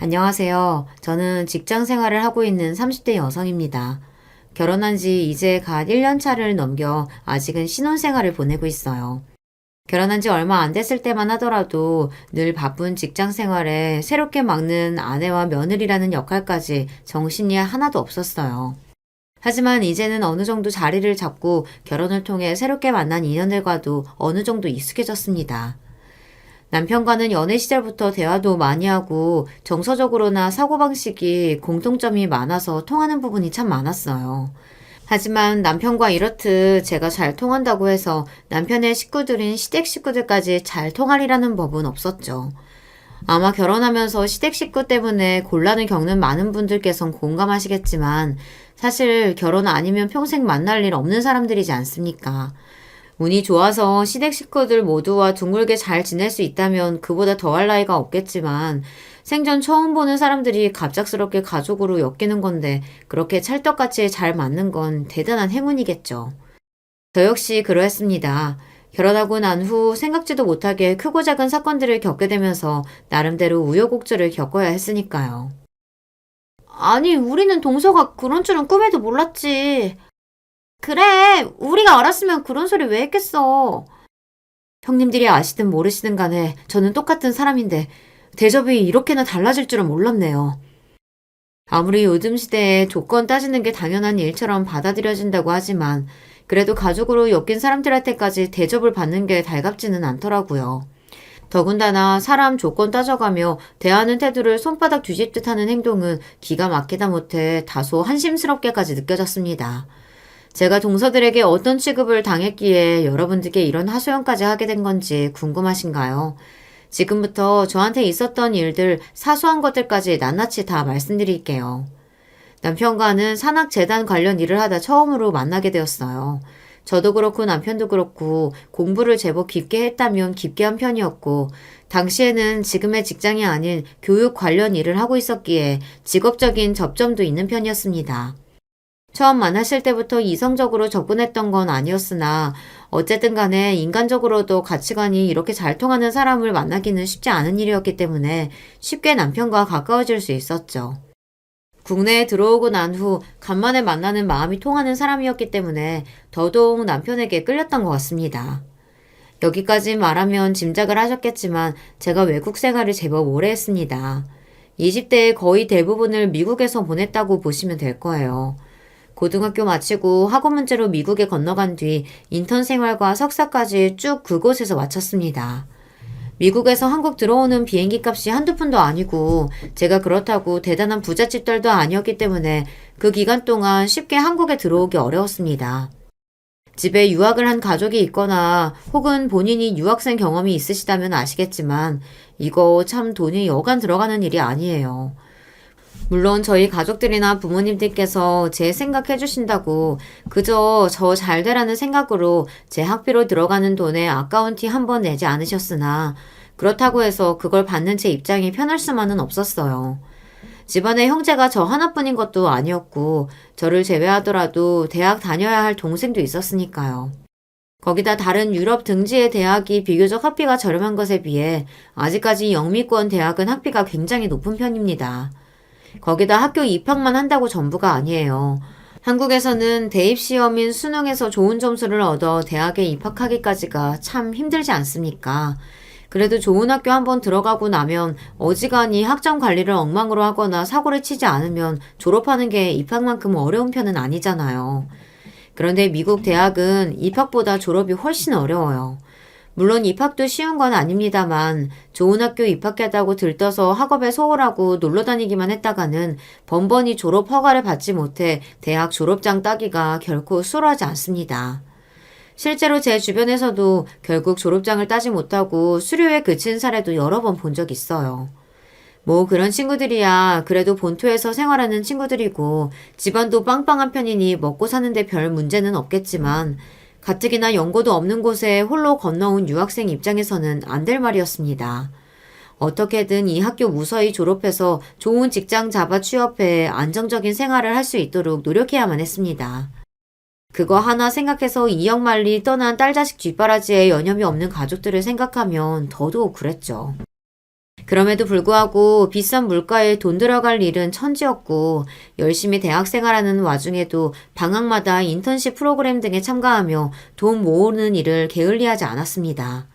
안녕하세요. 저는 직장 생활을 하고 있는 30대 여성입니다. 결혼한 지 이제 갓 1년 차를 넘겨 아직은 신혼생활을 보내고 있어요. 결혼한 지 얼마 안 됐을 때만 하더라도 늘 바쁜 직장 생활에 새롭게 막는 아내와 며느리라는 역할까지 정신이 하나도 없었어요. 하지만 이제는 어느 정도 자리를 잡고 결혼을 통해 새롭게 만난 인연들과도 어느 정도 익숙해졌습니다. 남편과는 연애 시절부터 대화도 많이 하고 정서적으로나 사고방식이 공통점이 많아서 통하는 부분이 참 많았어요. 하지만 남편과 이렇듯 제가 잘 통한다고 해서 남편의 식구들인 시댁 식구들까지 잘 통하리라는 법은 없었죠. 아마 결혼하면서 시댁 식구 때문에 곤란을 겪는 많은 분들께선 공감하시겠지만 사실 결혼 아니면 평생 만날 일 없는 사람들이지 않습니까? 운이 좋아서 시댁 식구들 모두와 둥글게 잘 지낼 수 있다면 그보다 더할 나위가 없겠지만 생전 처음 보는 사람들이 갑작스럽게 가족으로 엮이는 건데 그렇게 찰떡같이 잘 맞는 건 대단한 행운이겠죠. 저 역시 그러했습니다. 결혼하고 난 후 생각지도 못하게 크고 작은 사건들을 겪게 되면서 나름대로 우여곡절을 겪어야 했으니까요. 아니, 우리는 동서가 그런 줄은 꿈에도 몰랐지. 그래, 우리가 알았으면 그런 소리 왜 했겠어. 형님들이 아시든 모르시든 간에 저는 똑같은 사람인데 대접이 이렇게나 달라질 줄은 몰랐네요. 아무리 요즘 시대에 조건 따지는 게 당연한 일처럼 받아들여진다고 하지만 그래도 가족으로 엮인 사람들한테까지 대접을 받는 게 달갑지는 않더라고요. 더군다나 사람 조건 따져가며 대하는 태도를 손바닥 뒤집듯 하는 행동은 기가 막히다 못해 다소 한심스럽게까지 느껴졌습니다. 제가 동서들에게 어떤 취급을 당했기에 여러분들께 이런 하소연까지 하게 된 건지 궁금하신가요? 지금부터 저한테 있었던 일들, 사소한 것들까지 낱낱이 다 말씀드릴게요. 남편과는 산악재단 관련 일을 하다 처음으로 만나게 되었어요. 저도 그렇고 남편도 그렇고 공부를 제법 깊게 했다면 깊게 한 편이었고, 당시에는 지금의 직장이 아닌 교육 관련 일을 하고 있었기에 직업적인 접점도 있는 편이었습니다. 처음 만났을 때부터 이성적으로 접근했던 건 아니었으나 어쨌든 간에 인간적으로도 가치관이 이렇게 잘 통하는 사람을 만나기는 쉽지 않은 일이었기 때문에 쉽게 남편과 가까워질 수 있었죠. 국내에 들어오고 난 후 간만에 만나는 마음이 통하는 사람이었기 때문에 더더욱 남편에게 끌렸던 것 같습니다. 여기까지 말하면 짐작을 하셨겠지만 제가 외국 생활을 제법 오래 했습니다. 20대의 거의 대부분을 미국에서 보냈다고 보시면 될 거예요. 고등학교 마치고 학원 문제로 미국에 건너간 뒤 인턴 생활과 석사까지 쭉 그곳에서 마쳤습니다. 미국에서 한국 들어오는 비행기 값이 한두 푼도 아니고 제가 그렇다고 대단한 부잣집딸도 아니었기 때문에 그 기간 동안 쉽게 한국에 들어오기 어려웠습니다. 집에 유학을 한 가족이 있거나 혹은 본인이 유학생 경험이 있으시다면 아시겠지만 이거 참 돈이 여간 들어가는 일이 아니에요. 물론 저희 가족들이나 부모님들께서 제 생각해 주신다고 그저 저 잘 되라는 생각으로 제 학비로 들어가는 돈에 아까운 티 한 번 내지 않으셨으나 그렇다고 해서 그걸 받는 제 입장이 편할 수만은 없었어요. 집안에 형제가 저 하나뿐인 것도 아니었고 저를 제외하더라도 대학 다녀야 할 동생도 있었으니까요. 거기다 다른 유럽 등지의 대학이 비교적 학비가 저렴한 것에 비해 아직까지 영미권 대학은 학비가 굉장히 높은 편입니다. 거기다 학교 입학만 한다고 전부가 아니에요. 한국에서는 대입시험인 수능에서 좋은 점수를 얻어 대학에 입학하기까지가 참 힘들지 않습니까? 그래도 좋은 학교 한번 들어가고 나면 어지간히 학점 관리를 엉망으로 하거나 사고를 치지 않으면 졸업하는 게 입학만큼 어려운 편은 아니잖아요. 그런데 미국 대학은 입학보다 졸업이 훨씬 어려워요. 물론 입학도 쉬운 건 아닙니다만 좋은 학교 입학했다고 들떠서 학업에 소홀하고 놀러 다니기만 했다가는 번번이 졸업 허가를 받지 못해 대학 졸업장 따기가 결코 수월하지 않습니다. 실제로 제 주변에서도 결국 졸업장을 따지 못하고 수료에 그친 사례도 여러 번 본 적 있어요. 뭐 그런 친구들이야 그래도 본토에서 생활하는 친구들이고 집안도 빵빵한 편이니 먹고 사는데 별 문제는 없겠지만 가뜩이나 연고도 없는 곳에 홀로 건너온 유학생 입장에서는 안 될 말이었습니다. 어떻게든 이 학교 무사히 졸업해서 좋은 직장 잡아 취업해 안정적인 생활을 할 수 있도록 노력해야만 했습니다. 그거 하나 생각해서 이역만리 떠난 딸 자식 뒷바라지에 여념이 없는 가족들을 생각하면 더더욱 그랬죠. 그럼에도 불구하고 비싼 물가에 돈 들어갈 일은 천지였고 열심히 대학 생활하는 와중에도 방학마다 인턴십 프로그램 등에 참가하며 돈 모으는 일을 게을리하지 않았습니다.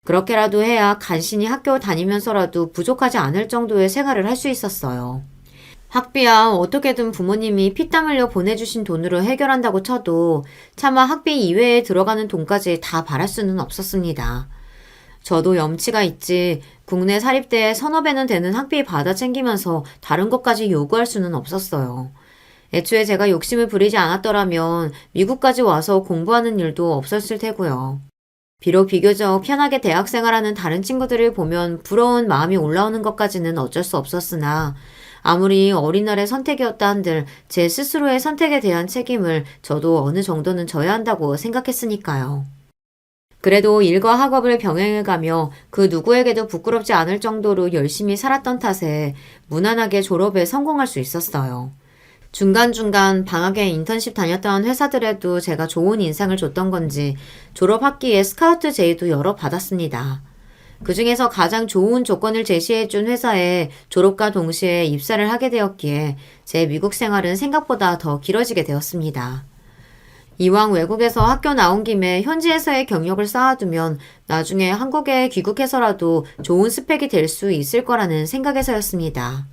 그렇게라도 해야 간신히 학교 다니면서라도 부족하지 않을 정도의 생활을 할 수 있었어요. 학비야 어떻게든 부모님이 피땀 흘려 보내주신 돈으로 해결한다고 쳐도 차마 학비 이외에 들어가는 돈까지 다 바랄 수는 없었습니다. 저도 염치가 있지 국내 사립대에 서너 배는 되는 학비 받아 챙기면서 다른 것까지 요구할 수는 없었어요. 애초에 제가 욕심을 부리지 않았더라면 미국까지 와서 공부하는 일도 없었을 테고요. 비록 비교적 편하게 대학 생활하는 다른 친구들을 보면 부러운 마음이 올라오는 것까지는 어쩔 수 없었으나 아무리 어린 날의 선택이었다 한들 제 스스로의 선택에 대한 책임을 저도 어느 정도는 져야 한다고 생각했으니까요. 그래도 일과 학업을 병행해가며 그 누구에게도 부끄럽지 않을 정도로 열심히 살았던 탓에 무난하게 졸업에 성공할 수 있었어요. 중간중간 방학에 인턴십 다녔던 회사들에도 제가 좋은 인상을 줬던 건지 졸업 학기에 스카우트 제의도 여러 받았습니다. 그 중에서 가장 좋은 조건을 제시해준 회사에 졸업과 동시에 입사를 하게 되었기에 제 미국 생활은 생각보다 더 길어지게 되었습니다. 이왕 외국에서 학교 나온 김에 현지에서의 경력을 쌓아두면 나중에 한국에 귀국해서라도 좋은 스펙이 될 수 있을 거라는 생각에서였습니다.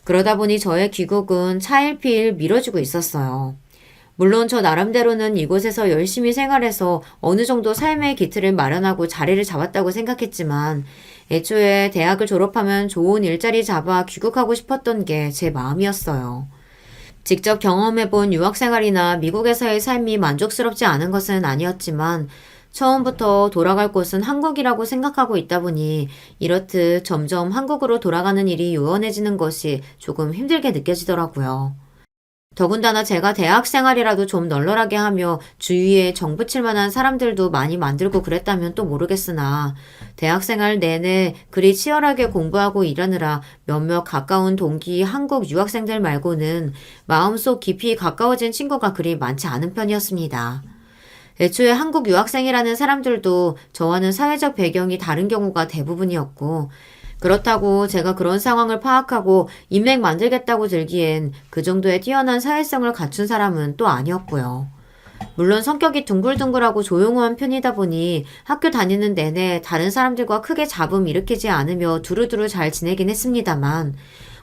그러다 보니 저의 귀국은 차일피일 미뤄지고 있었어요. 물론 저 나름대로는 이곳에서 열심히 생활해서 어느 정도 삶의 기틀을 마련하고 자리를 잡았다고 생각했지만 애초에 대학을 졸업하면 좋은 일자리 잡아 귀국하고 싶었던 게 제 마음이었어요. 직접 경험해본 유학생활이나 미국에서의 삶이 만족스럽지 않은 것은 아니었지만 처음부터 돌아갈 곳은 한국이라고 생각하고 있다 보니 이렇듯 점점 한국으로 돌아가는 일이 요원해지는 것이 조금 힘들게 느껴지더라고요. 더군다나 제가 대학 생활이라도 좀 널널하게 하며 주위에 정 붙일 만한 사람들도 많이 만들고 그랬다면 또 모르겠으나 대학 생활 내내 그리 치열하게 공부하고 일하느라 몇몇 가까운 동기 한국 유학생들 말고는 마음속 깊이 가까워진 친구가 그리 많지 않은 편이었습니다. 애초에 한국 유학생이라는 사람들도 저와는 사회적 배경이 다른 경우가 대부분이었고 그렇다고 제가 그런 상황을 파악하고 인맥 만들겠다고 들기엔 그 정도의 뛰어난 사회성을 갖춘 사람은 또 아니었고요. 물론 성격이 둥글둥글하고 조용한 편이다 보니 학교 다니는 내내 다른 사람들과 크게 잡음 일으키지 않으며 두루두루 잘 지내긴 했습니다만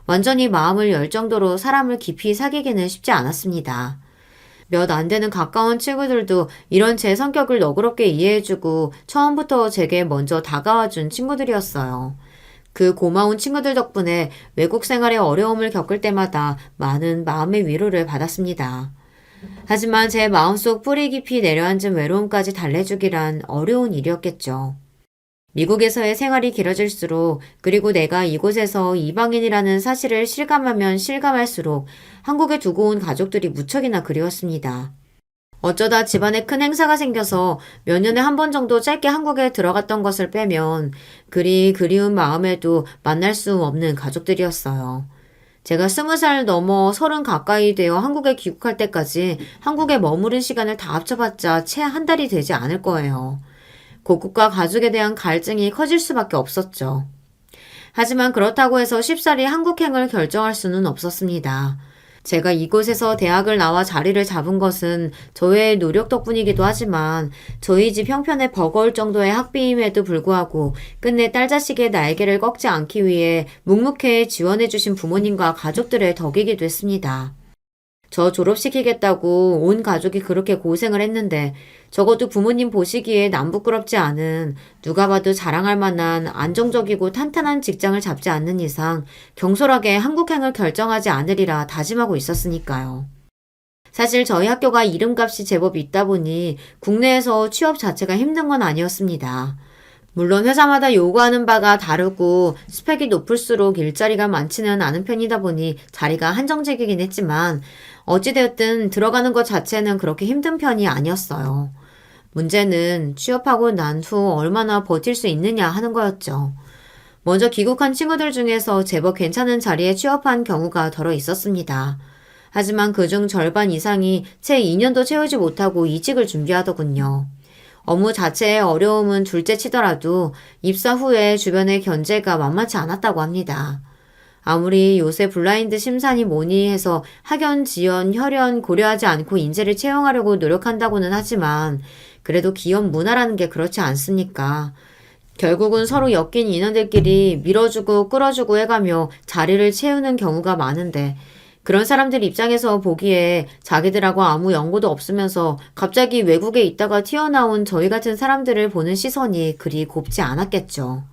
완전히 마음을 열 정도로 사람을 깊이 사귀기는 쉽지 않았습니다. 몇 안 되는 가까운 친구들도 이런 제 성격을 너그럽게 이해해주고 처음부터 제게 먼저 다가와준 친구들이었어요. 그 고마운 친구들 덕분에 외국 생활에 어려움을 겪을 때마다 많은 마음의 위로를 받았습니다. 하지만 제 마음속 뿌리 깊이 내려앉은 외로움까지 달래주기란 어려운 일이었겠죠. 미국에서의 생활이 길어질수록 그리고 내가 이곳에서 이방인이라는 사실을 실감하면 실감할수록 한국에 두고 온 가족들이 무척이나 그리웠습니다. 어쩌다 집안에 큰 행사가 생겨서 몇 년에 한 번 정도 짧게 한국에 들어갔던 것을 빼면 그리 그리운 마음에도 만날 수 없는 가족들이었어요. 제가 20살 넘어 30 가까이 되어 한국에 귀국할 때까지 한국에 머무른 시간을 다 합쳐봤자 채 한 달이 되지 않을 거예요. 고국과 가족에 대한 갈증이 커질 수밖에 없었죠. 하지만 그렇다고 해서 쉽사리 한국행을 결정할 수는 없었습니다. 제가 이곳에서 대학을 나와 자리를 잡은 것은 저의 노력 덕분이기도 하지만 저희 집 형편에 버거울 정도의 학비임에도 불구하고 끝내 딸자식의 날개를 꺾지 않기 위해 묵묵히 지원해주신 부모님과 가족들의 덕이기도 했습니다. 저 졸업시키겠다고 온 가족이 그렇게 고생을 했는데 적어도 부모님 보시기에 남 부끄럽지 않은 누가 봐도 자랑할 만한 안정적이고 탄탄한 직장을 잡지 않는 이상 경솔하게 한국행을 결정하지 않으리라 다짐하고 있었으니까요. 사실 저희 학교가 이름값이 제법 있다 보니 국내에서 취업 자체가 힘든 건 아니었습니다. 물론 회사마다 요구하는 바가 다르고 스펙이 높을수록 일자리가 많지는 않은 편이다 보니 자리가 한정적이긴 했지만 어찌되었든 들어가는 것 자체는 그렇게 힘든 편이 아니었어요. 문제는 취업하고 난 후 얼마나 버틸 수 있느냐 하는 거였죠. 먼저 귀국한 친구들 중에서 제법 괜찮은 자리에 취업한 경우가 더러 있었습니다. 하지만 그중 절반 이상이 채 2년도 채우지 못하고 이직을 준비하더군요. 업무 자체의 어려움은 둘째 치더라도 입사 후에 주변의 견제가 만만치 않았다고 합니다. 아무리 요새 블라인드 심사니 뭐니 해서 학연, 지연, 혈연 고려하지 않고 인재를 채용하려고 노력한다고는 하지만 그래도 기업 문화라는 게 그렇지 않습니까? 결국은 서로 엮인 인원들끼리 밀어주고 끌어주고 해가며 자리를 채우는 경우가 많은데 그런 사람들 입장에서 보기에 자기들하고 아무 연고도 없으면서 갑자기 외국에 있다가 튀어나온 저희 같은 사람들을 보는 시선이 그리 곱지 않았겠죠.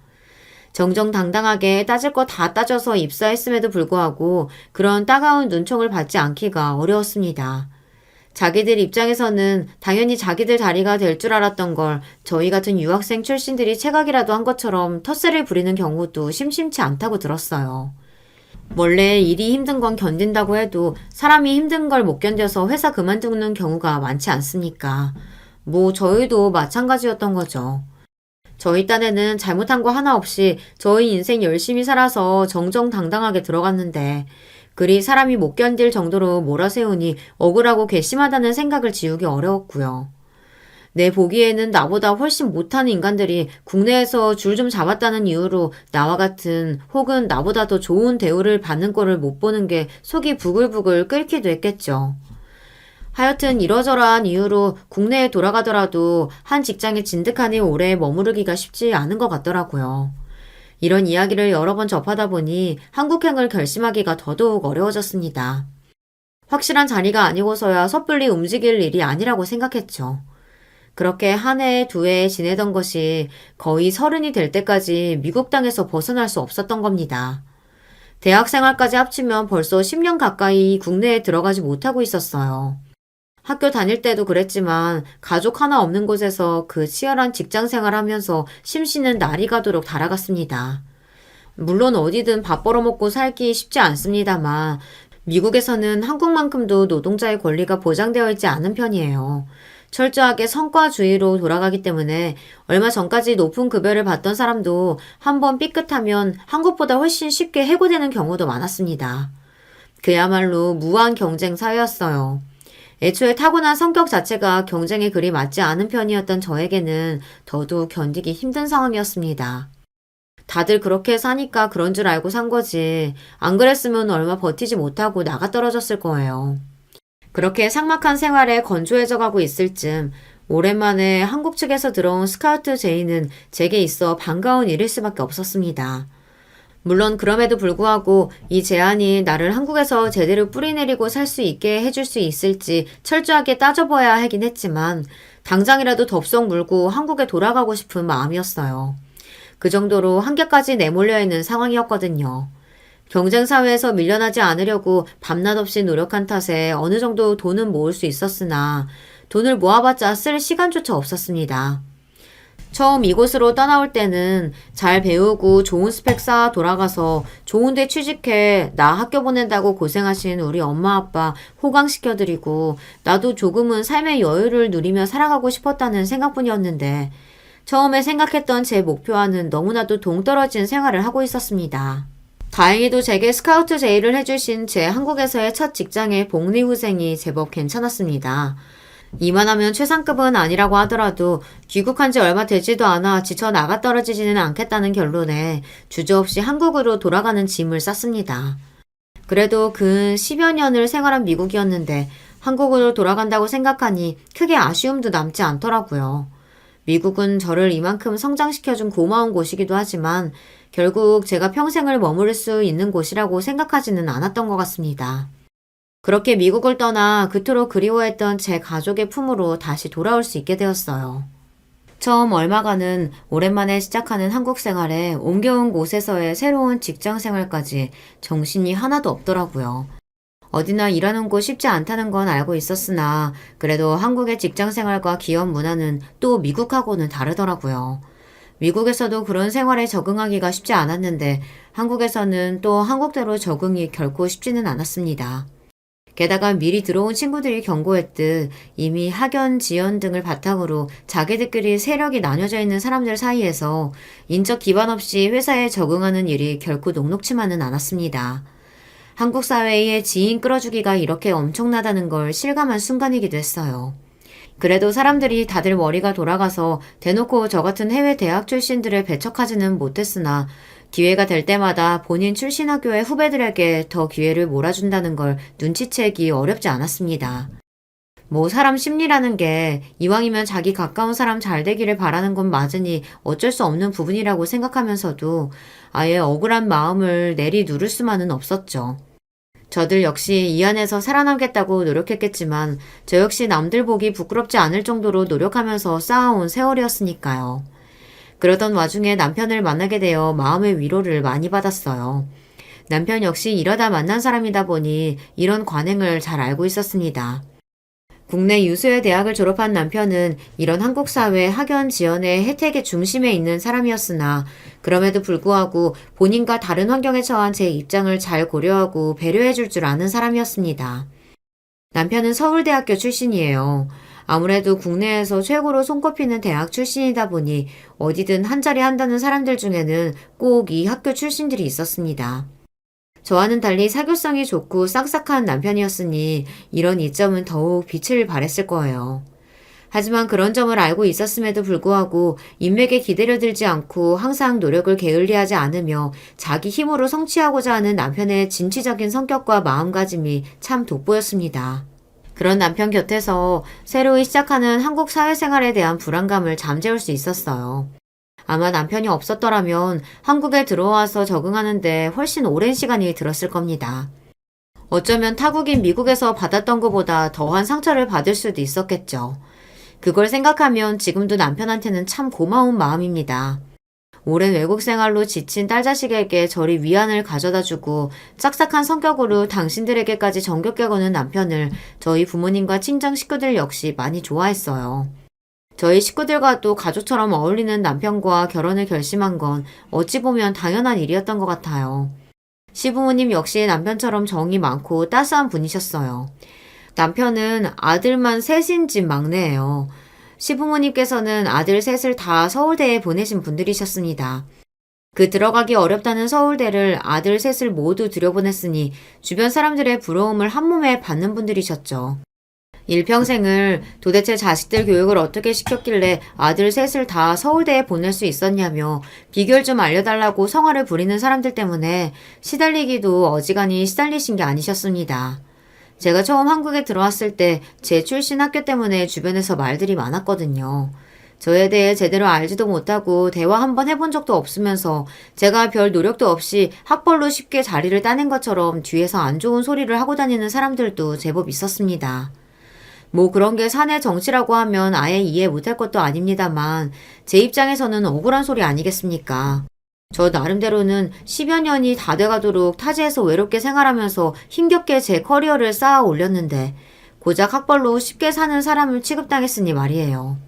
정정당당하게 따질 거 다 따져서 입사했음에도 불구하고 그런 따가운 눈총을 받지 않기가 어려웠습니다. 자기들 입장에서는 당연히 자기들 자리가 될 줄 알았던 걸 저희 같은 유학생 출신들이 체각이라도 한 것처럼 텃세를 부리는 경우도 심심치 않다고 들었어요. 원래 일이 힘든 건 견딘다고 해도 사람이 힘든 걸 못 견뎌서 회사 그만두는 경우가 많지 않습니까? 뭐 저희도 마찬가지였던 거죠. 저희 딴에는 잘못한 거 하나 없이 저희 인생 열심히 살아서 정정당당하게 들어갔는데 그리 사람이 못 견딜 정도로 몰아세우니 억울하고 괘씸하다는 생각을 지우기 어려웠고요. 내 보기에는 나보다 훨씬 못하는 인간들이 국내에서 줄 좀 잡았다는 이유로 나와 같은 혹은 나보다 더 좋은 대우를 받는 꼴을 못 보는 게 속이 부글부글 끓기도 했겠죠. 하여튼 이러저러한 이유로 국내에 돌아가더라도 한 직장에 진득하니 오래 머무르기가 쉽지 않은 것 같더라고요. 이런 이야기를 여러 번 접하다 보니 한국행을 결심하기가 더더욱 어려워졌습니다. 확실한 자리가 아니고서야 섣불리 움직일 일이 아니라고 생각했죠. 그렇게 한 해, 두 해 지내던 것이 거의 30이 될 때까지 미국 땅에서 벗어날 수 없었던 겁니다. 대학 생활까지 합치면 벌써 10년 가까이 국내에 들어가지 못하고 있었어요. 학교 다닐 때도 그랬지만 가족 하나 없는 곳에서 그 치열한 직장 생활하면서 심신은 날이 가도록 달아갔습니다. 물론 어디든 밥 벌어먹고 살기 쉽지 않습니다만 미국에서는 한국만큼도 노동자의 권리가 보장되어 있지 않은 편이에요. 철저하게 성과주의로 돌아가기 때문에 얼마 전까지 높은 급여를 받던 사람도 한번 삐끗하면 한국보다 훨씬 쉽게 해고되는 경우도 많았습니다. 그야말로 무한 경쟁 사회였어요. 애초에 타고난 성격 자체가 경쟁에 그리 맞지 않은 편이었던 저에게는 더더욱 견디기 힘든 상황이었습니다. 다들 그렇게 사니까 그런 줄 알고 산 거지. 안 그랬으면 얼마 버티지 못하고 나가 떨어졌을 거예요. 그렇게 삭막한 생활에 건조해져 가고 있을 즈음 오랜만에 한국 측에서 들어온 스카우트 제의는 제게 있어 반가운 일일 수밖에 없었습니다. 물론 그럼에도 불구하고 이 제안이 나를 한국에서 제대로 뿌리내리고 살 수 있게 해줄 수 있을지 철저하게 따져봐야 하긴 했지만 당장이라도 덥석 물고 한국에 돌아가고 싶은 마음이었어요. 그 정도로 한계까지 내몰려 있는 상황이었거든요. 경쟁사회에서 밀려나지 않으려고 밤낮 없이 노력한 탓에 어느 정도 돈은 모을 수 있었으나 돈을 모아봤자 쓸 시간조차 없었습니다. 처음 이곳으로 떠나올 때는 잘 배우고 좋은 스펙 쌓아 돌아가서 좋은 데 취직해 나 학교 보낸다고 고생하신 우리 엄마 아빠 호강시켜드리고 나도 조금은 삶의 여유를 누리며 살아가고 싶었다는 생각뿐이었는데 처음에 생각했던 제 목표와는 너무나도 동떨어진 생활을 하고 있었습니다. 다행히도 제게 스카우트 제의를 해주신 제 한국에서의 첫 직장의 복리후생이 제법 괜찮았습니다. 이만하면 최상급은 아니라고 하더라도 귀국한 지 얼마 되지도 않아 지쳐 나가 떨어지지는 않겠다는 결론에 주저없이 한국으로 돌아가는 짐을 쌌습니다. 그래도 근 10여 년을 생활한 미국이었는데 한국으로 돌아간다고 생각하니 크게 아쉬움도 남지 않더라고요. 미국은 저를 이만큼 성장시켜준 고마운 곳이기도 하지만 결국 제가 평생을 머무를 수 있는 곳이라고 생각하지는 않았던 것 같습니다. 그렇게 미국을 떠나 그토록 그리워했던 제 가족의 품으로 다시 돌아올 수 있게 되었어요. 처음 얼마간은 오랜만에 시작하는 한국 생활에 옮겨온 곳에서의 새로운 직장 생활까지 정신이 하나도 없더라고요. 어디나 일하는 곳 쉽지 않다는 건 알고 있었으나 그래도 한국의 직장 생활과 기업 문화는 또 미국하고는 다르더라고요. 미국에서도 그런 생활에 적응하기가 쉽지 않았는데 한국에서는 또 한국대로 적응이 결코 쉽지는 않았습니다. 게다가 미리 들어온 친구들이 경고했듯 이미 학연, 지연 등을 바탕으로 자기들끼리 세력이 나뉘어져 있는 사람들 사이에서 인적 기반 없이 회사에 적응하는 일이 결코 녹록치만은 않았습니다. 한국 사회의 지인 끌어주기가 이렇게 엄청나다는 걸 실감한 순간이기도 했어요. 그래도 사람들이 다들 머리가 돌아가서 대놓고 저 같은 해외 대학 출신들을 배척하지는 못했으나 기회가 될 때마다 본인 출신 학교의 후배들에게 더 기회를 몰아준다는 걸 눈치채기 어렵지 않았습니다. 뭐 사람 심리라는 게 이왕이면 자기 가까운 사람 잘 되기를 바라는 건 맞으니 어쩔 수 없는 부분이라고 생각하면서도 아예 억울한 마음을 내리 누를 수만은 없었죠. 저들 역시 이 안에서 살아남겠다고 노력했겠지만 저 역시 남들 보기 부끄럽지 않을 정도로 노력하면서 쌓아온 세월이었으니까요. 그러던 와중에 남편을 만나게 되어 마음의 위로를 많이 받았어요. 남편 역시 이러다 만난 사람이다 보니 이런 관행을 잘 알고 있었습니다. 국내 유수의 대학을 졸업한 남편은 이런 한국 사회 학연 지원의 혜택의 중심에 있는 사람이었으나 그럼에도 불구하고 본인과 다른 환경에 처한 제 입장을 잘 고려하고 배려해 줄 줄 아는 사람이었습니다. 남편은 서울대학교 출신이에요. 아무래도 국내에서 최고로 손꼽히는 대학 출신이다 보니 어디든 한 자리 한다는 사람들 중에는 꼭 이 학교 출신들이 있었습니다. 저와는 달리 사교성이 좋고 싹싹한 남편이었으니 이런 이점은 더욱 빛을 발했을 거예요. 하지만 그런 점을 알고 있었음에도 불구하고 인맥에 기대려들지 않고 항상 노력을 게을리하지 않으며 자기 힘으로 성취하고자 하는 남편의 진취적인 성격과 마음가짐이 참 돋보였습니다. 그런 남편 곁에서 새로이 시작하는 한국 사회생활에 대한 불안감을 잠재울 수 있었어요. 아마 남편이 없었더라면 한국에 들어와서 적응하는데 훨씬 오랜 시간이 들었을 겁니다. 어쩌면 타국인 미국에서 받았던 것보다 더한 상처를 받을 수도 있었겠죠. 그걸 생각하면 지금도 남편한테는 참 고마운 마음입니다. 오랜 외국 생활로 지친 딸자식에게 저리 위안을 가져다주고 짝싹한 성격으로 당신들에게까지 정겹게 거는 남편을 저희 부모님과 친정 식구들 역시 많이 좋아했어요. 저희 식구들과도 가족처럼 어울리는 남편과 결혼을 결심한 건 어찌 보면 당연한 일이었던 것 같아요. 시부모님 역시 남편처럼 정이 많고 따스한 분이셨어요. 남편은 아들만 셋인 집 막내예요. 시부모님께서는 아들 셋을 다 서울대에 보내신 분들이셨습니다. 그 들어가기 어렵다는 서울대를 아들 셋을 모두 들여보냈으니 주변 사람들의 부러움을 한몸에 받는 분들이셨죠. 일평생을 도대체 자식들 교육을 어떻게 시켰길래 아들 셋을 다 서울대에 보낼 수 있었냐며 비결 좀 알려달라고 성화를 부리는 사람들 때문에 시달리기도 어지간히 시달리신 게 아니셨습니다. 제가 처음 한국에 들어왔을 때 제 출신 학교 때문에 주변에서 말들이 많았거든요. 저에 대해 제대로 알지도 못하고 대화 한번 해본 적도 없으면서 제가 별 노력도 없이 학벌로 쉽게 자리를 따낸 것처럼 뒤에서 안 좋은 소리를 하고 다니는 사람들도 제법 있었습니다. 뭐 그런 게 사내 정치라고 하면 아예 이해 못할 것도 아닙니다만 제 입장에서는 억울한 소리 아니겠습니까? 저 나름대로는 10여 년이 다 돼가도록 타지에서 외롭게 생활하면서 힘겹게 제 커리어를 쌓아 올렸는데 고작 학벌로 쉽게 사는 사람을 취급당했으니 말이에요.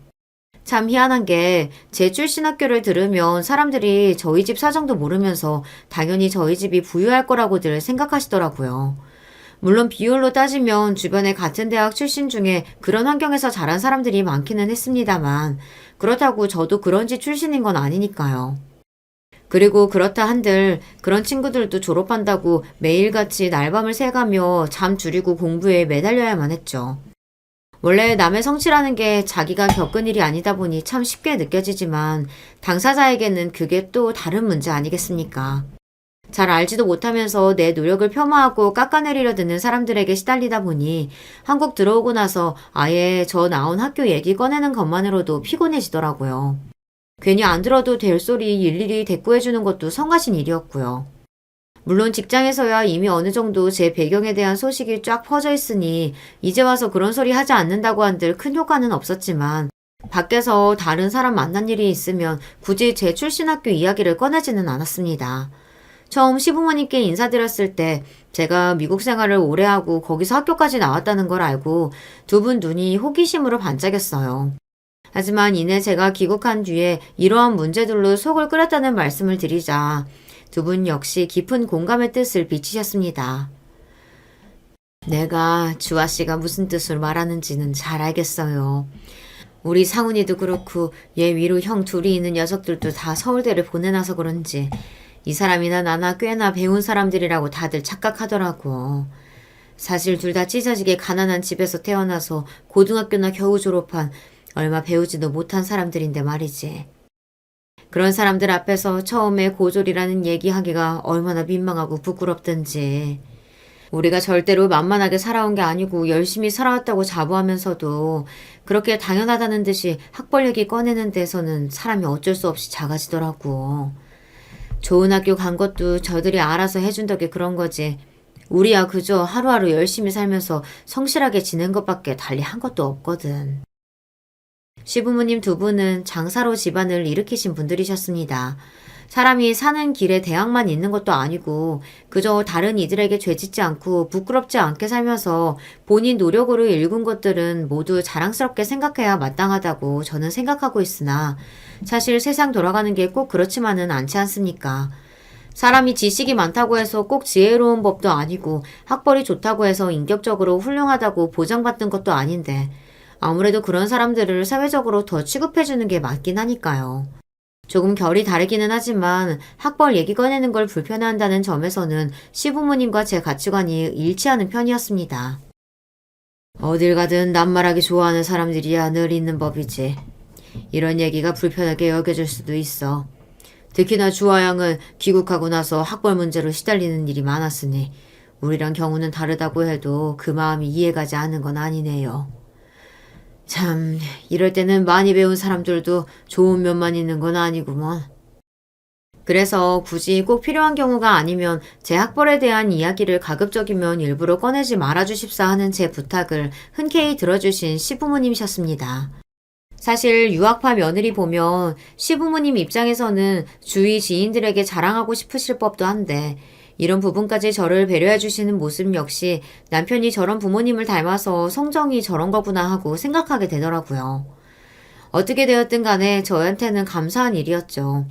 참 희한한 게 제 출신 학교를 들으면 사람들이 저희 집 사정도 모르면서 당연히 저희 집이 부유할 거라고들 생각하시더라고요. 물론 비율로 따지면 주변에 같은 대학 출신 중에 그런 환경에서 자란 사람들이 많기는 했습니다만 그렇다고 저도 그런 집 출신인 건 아니니까요. 그리고 그렇다 한들 그런 친구들도 졸업한다고 매일같이 날밤을 새가며 잠 줄이고 공부에 매달려야만 했죠. 원래 남의 성취라는 게 자기가 겪은 일이 아니다 보니 참 쉽게 느껴지지만 당사자에게는 그게 또 다른 문제 아니겠습니까? 잘 알지도 못하면서 내 노력을 폄하하고 깎아내리려 드는 사람들에게 시달리다 보니 한국 들어오고 나서 아예 저 나온 학교 얘기 꺼내는 것만으로도 피곤해지더라고요. 괜히 안 들어도 될 소리 일일이 대꾸해주는 것도 성가신 일이었고요. 물론 직장에서야 이미 어느 정도 제 배경에 대한 소식이 쫙 퍼져 있으니 이제 와서 그런 소리 하지 않는다고 한들 큰 효과는 없었지만 밖에서 다른 사람 만난 일이 있으면 굳이 제 출신 학교 이야기를 꺼내지는 않았습니다. 처음 시부모님께 인사드렸을 때 제가 미국 생활을 오래 하고 거기서 학교까지 나왔다는 걸 알고 두 분 눈이 호기심으로 반짝였어요. 하지만 이내 제가 귀국한 뒤에 이러한 문제들로 속을 끓였다는 말씀을 드리자 두 분 역시 깊은 공감의 뜻을 비치셨습니다. 내가 주아 씨가 무슨 뜻을 말하는지는 잘 알겠어요. 우리 상훈이도 그렇고 얘 위로 형 둘이 있는 녀석들도 다 서울대를 보내놔서 그런지 이 사람이나 나나 꽤나 배운 사람들이라고 다들 착각하더라고. 사실 둘 다 찢어지게 가난한 집에서 태어나서 고등학교나 겨우 졸업한 얼마 배우지도 못한 사람들인데 말이지. 그런 사람들 앞에서 처음에 고졸이라는 얘기하기가 얼마나 민망하고 부끄럽던지. 우리가 절대로 만만하게 살아온 게 아니고 열심히 살아왔다고 자부하면서도 그렇게 당연하다는 듯이 학벌 얘기 꺼내는 데서는 사람이 어쩔 수 없이 작아지더라고. 좋은 학교 간 것도 저들이 알아서 해준 덕에 그런 거지. 우리야 그저 하루하루 열심히 살면서 성실하게 지낸 것밖에 달리 한 것도 없거든. 시부모님 두 분은 장사로 집안을 일으키신 분들이셨습니다. 사람이 사는 길에 대학만 있는 것도 아니고 그저 다른 이들에게 죄짓지 않고 부끄럽지 않게 살면서 본인 노력으로 일군 것들은 모두 자랑스럽게 생각해야 마땅하다고 저는 생각하고 있으나 사실 세상 돌아가는 게 꼭 그렇지만은 않지 않습니까? 사람이 지식이 많다고 해서 꼭 지혜로운 법도 아니고 학벌이 좋다고 해서 인격적으로 훌륭하다고 보장받는 것도 아닌데 아무래도 그런 사람들을 사회적으로 더 취급해주는 게 맞긴 하니까요. 조금 결이 다르기는 하지만 학벌 얘기 꺼내는 걸 불편해한다는 점에서는 시부모님과 제 가치관이 일치하는 편이었습니다. 어딜 가든 남말하기 좋아하는 사람들이야 늘 있는 법이지. 이런 얘기가 불편하게 여겨질 수도 있어. 특히나 주아양은 귀국하고 나서 학벌 문제로 시달리는 일이 많았으니 우리랑 경우는 다르다고 해도 그 마음이 이해가지 않는 건 아니네요. 참, 이럴 때는 많이 배운 사람들도 좋은 면만 있는 건 아니구먼. 그래서 굳이 꼭 필요한 경우가 아니면 제 학벌에 대한 이야기를 가급적이면 일부러 꺼내지 말아주십사 하는 제 부탁을 흔쾌히 들어주신 시부모님이셨습니다. 사실 유학파 며느리 보면 시부모님 입장에서는 주위 지인들에게 자랑하고 싶으실 법도 한데 이런 부분까지 저를 배려해 주시는 모습 역시 남편이 저런 부모님을 닮아서 성정이 저런 거구나 하고 생각하게 되더라고요. 어떻게 되었든 간에 저한테는 감사한 일이었죠.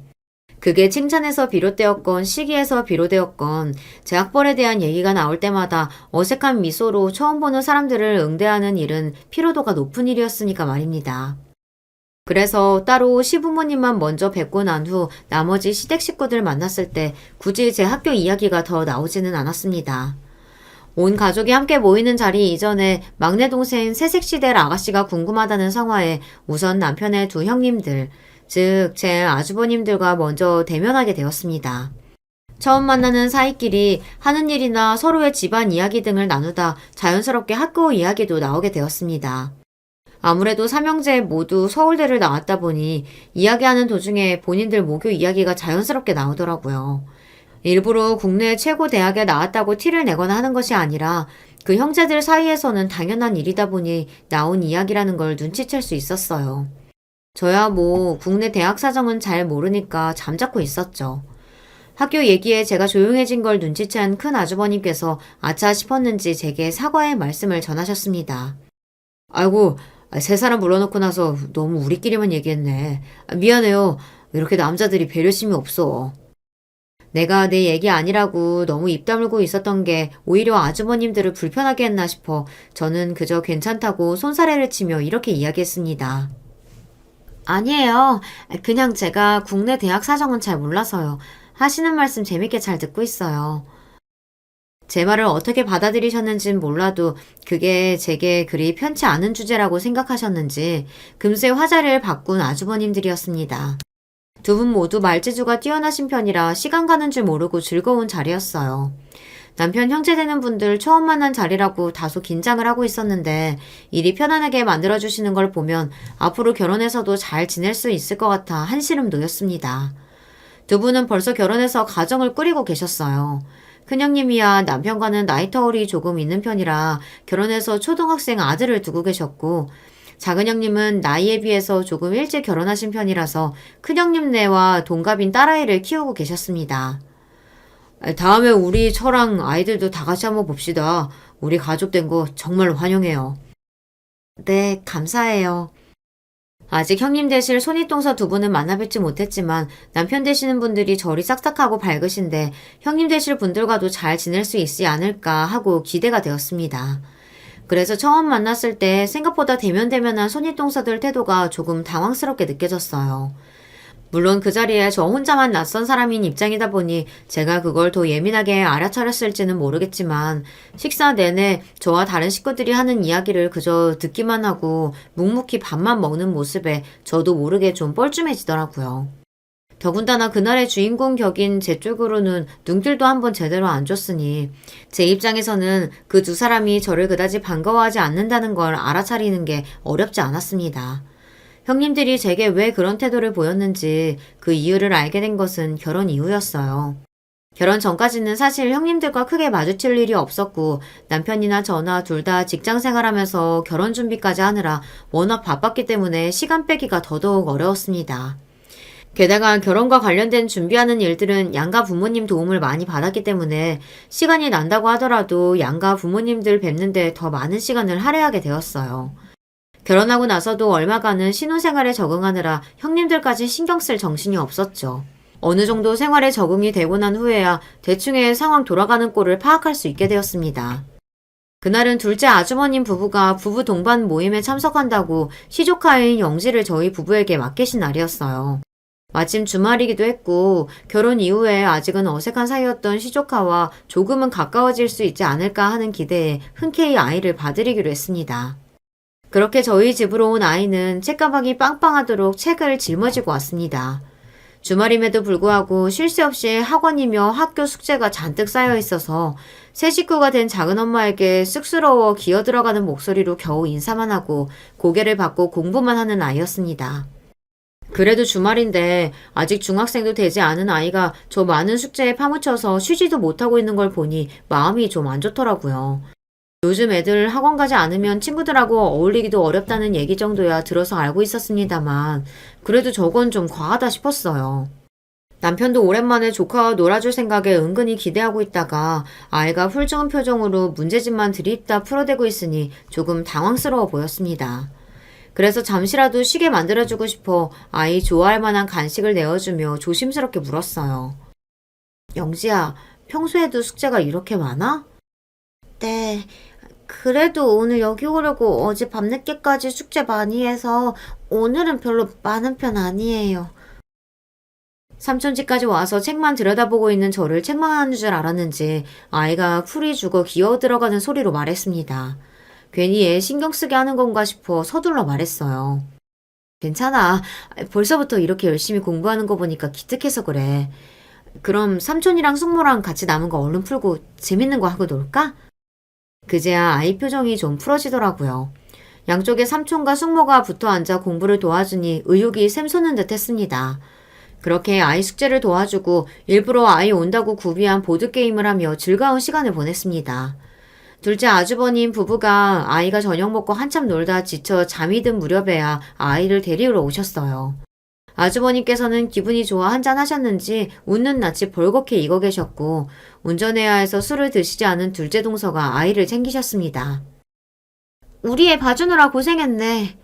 그게 칭찬에서 비롯되었건 시기에서 비롯되었건 제 학벌에 대한 얘기가 나올 때마다 어색한 미소로 처음 보는 사람들을 응대하는 일은 피로도가 높은 일이었으니까 말입니다. 그래서 따로 시부모님만 먼저 뵙고 난 후 나머지 시댁 식구들 만났을 때 굳이 제 학교 이야기가 더 나오지는 않았습니다. 온 가족이 함께 모이는 자리 이전에 막내 동생 새색시대 아가씨가 궁금하다는 성화에 우선 남편의 두 형님들, 즉 제 아주버님들과 먼저 대면하게 되었습니다. 처음 만나는 사이끼리 하는 일이나 서로의 집안 이야기 등을 나누다 자연스럽게 학교 이야기도 나오게 되었습니다. 아무래도 삼형제 모두 서울대를 나왔다 보니 이야기하는 도중에 본인들 모교 이야기가 자연스럽게 나오더라고요. 일부러 국내 최고 대학에 나왔다고 티를 내거나 하는 것이 아니라 그 형제들 사이에서는 당연한 일이다 보니 나온 이야기라는 걸 눈치챌 수 있었어요. 저야 뭐 국내 대학 사정은 잘 모르니까 잠자코 있었죠. 학교 얘기에 제가 조용해진 걸 눈치챈 큰 아주버님께서 아차 싶었는지 제게 사과의 말씀을 전하셨습니다. 아이고, 세 사람 불러놓고 나서 너무 우리끼리만 얘기했네. 미안해요. 이렇게 남자들이 배려심이 없어. 내가 내 얘기 아니라고 너무 입 다물고 있었던 게 오히려 아주버님들을 불편하게 했나 싶어 저는 그저 괜찮다고 손사래를 치며 이렇게 이야기했습니다. 아니에요. 그냥 제가 국내 대학 사정은 잘 몰라서요. 하시는 말씀 재밌게 잘 듣고 있어요. 제 말을 어떻게 받아들이셨는진 몰라도 그게 제게 그리 편치 않은 주제라고 생각하셨는지 금세 화자를 바꾼 아주버님들이었습니다. 두 분 모두 말재주가 뛰어나신 편이라 시간 가는 줄 모르고 즐거운 자리였어요. 남편 형제 되는 분들 처음 만난 자리라고 다소 긴장을 하고 있었는데 일이 편안하게 만들어주시는 걸 보면 앞으로 결혼해서도 잘 지낼 수 있을 것 같아 한시름 놓였습니다. 두 분은 벌써 결혼해서 가정을 꾸리고 계셨어요. 큰형님이야 남편과는 나이 터울이 조금 있는 편이라 결혼해서 초등학생 아들을 두고 계셨고 작은형님은 나이에 비해서 조금 일찍 결혼하신 편이라서 큰형님네와 동갑인 딸아이를 키우고 계셨습니다. 다음에 우리 처랑 아이들도 다 같이 한번 봅시다. 우리 가족 된 거 정말 환영해요. 네, 감사해요. 아직 형님 되실 손윗동서 두 분은 만나뵙지 못했지만 남편 되시는 분들이 절이 싹싹하고 밝으신데 형님 되실 분들과도 잘 지낼 수 있지 않을까 하고 기대가 되었습니다. 그래서 처음 만났을 때 생각보다 대면대면한 손윗동서들 태도가 조금 당황스럽게 느껴졌어요. 물론 그 자리에 저 혼자만 낯선 사람인 입장이다 보니 제가 그걸 더 예민하게 알아차렸을지는 모르겠지만 식사 내내 저와 다른 식구들이 하는 이야기를 그저 듣기만 하고 묵묵히 밥만 먹는 모습에 저도 모르게 좀 뻘쭘해지더라고요. 더군다나 그날의 주인공 격인 제 쪽으로는 눈길도 한번 제대로 안 줬으니 제 입장에서는 그 두 사람이 저를 그다지 반가워하지 않는다는 걸 알아차리는 게 어렵지 않았습니다. 형님들이 제게 왜 그런 태도를 보였는지 그 이유를 알게 된 것은 결혼 이후였어요. 결혼 전까지는 사실 형님들과 크게 마주칠 일이 없었고 남편이나 저나 둘 다 직장 생활하면서 결혼 준비까지 하느라 워낙 바빴기 때문에 시간 빼기가 더더욱 어려웠습니다. 게다가 결혼과 관련된 준비하는 일들은 양가 부모님 도움을 많이 받았기 때문에 시간이 난다고 하더라도 양가 부모님들 뵙는데 더 많은 시간을 할애하게 되었어요. 결혼하고 나서도 얼마간은 신혼생활에 적응하느라 형님들까지 신경 쓸 정신이 없었죠. 어느 정도 생활에 적응이 되고 난 후에야 대충의 상황 돌아가는 꼴을 파악할 수 있게 되었습니다. 그날은 둘째 아주머님 부부가 부부 동반 모임에 참석한다고 시조카인 영지를 저희 부부에게 맡기신 날이었어요. 마침 주말이기도 했고 결혼 이후에 아직은 어색한 사이였던 시조카와 조금은 가까워질 수 있지 않을까 하는 기대에 흔쾌히 아이를 봐드리기로 했습니다. 그렇게 저희 집으로 온 아이는 책가방이 빵빵하도록 책을 짊어지고 왔습니다. 주말임에도 불구하고 쉴 새 없이 학원이며 학교 숙제가 잔뜩 쌓여 있어서 새 식구가 된 작은엄마에게 쑥스러워 기어들어가는 목소리로 겨우 인사만 하고 고개를 받고 공부만 하는 아이였습니다. 그래도 주말인데 아직 중학생도 되지 않은 아이가 저 많은 숙제에 파묻혀서 쉬지도 못하고 있는 걸 보니 마음이 좀 안 좋더라고요. 요즘 애들 학원 가지 않으면 친구들하고 어울리기도 어렵다는 얘기 정도야 들어서 알고 있었습니다만 그래도 저건 좀 과하다 싶었어요. 남편도 오랜만에 조카와 놀아줄 생각에 은근히 기대하고 있다가 아이가 훌쩍은 표정으로 문제집만 들이입다 풀어대고 있으니 조금 당황스러워 보였습니다. 그래서 잠시라도 쉬게 만들어주고 싶어 아이 좋아할 만한 간식을 내어주며 조심스럽게 물었어요. 영지야, 평소에도 숙제가 이렇게 많아? 네, 그래도 오늘 여기 오려고 어제 밤늦게까지 숙제 많이 해서 오늘은 별로 많은 편 아니에요. 삼촌집까지 와서 책만 들여다보고 있는 저를 책망하는 줄 알았는지 아이가 풀이 죽어 기어 들어가는 소리로 말했습니다. 괜히 애 신경 쓰게 하는 건가 싶어 서둘러 말했어요. 괜찮아. 벌써부터 이렇게 열심히 공부하는 거 보니까 기특해서 그래. 그럼 삼촌이랑 숙모랑 같이 남은 거 얼른 풀고 재밌는 거 하고 놀까? 그제야 아이 표정이 좀 풀어지더라고요. 양쪽에 삼촌과 숙모가 붙어 앉아 공부를 도와주니 의욕이 샘솟는 듯 했습니다. 그렇게 아이 숙제를 도와주고 일부러 아이 온다고 구비한 보드게임을 하며 즐거운 시간을 보냈습니다. 둘째 아주버님 부부가 아이가 저녁 먹고 한참 놀다 지쳐 잠이 든 무렵에야 아이를 데리러 오셨어요. 아주버님께서는 기분이 좋아 한잔 하셨는지 웃는 낯이 벌겋게 익어 계셨고 운전해야 해서 술을 드시지 않은 둘째 동서가 아이를 챙기셨습니다. 우리 애 봐주느라 고생했네.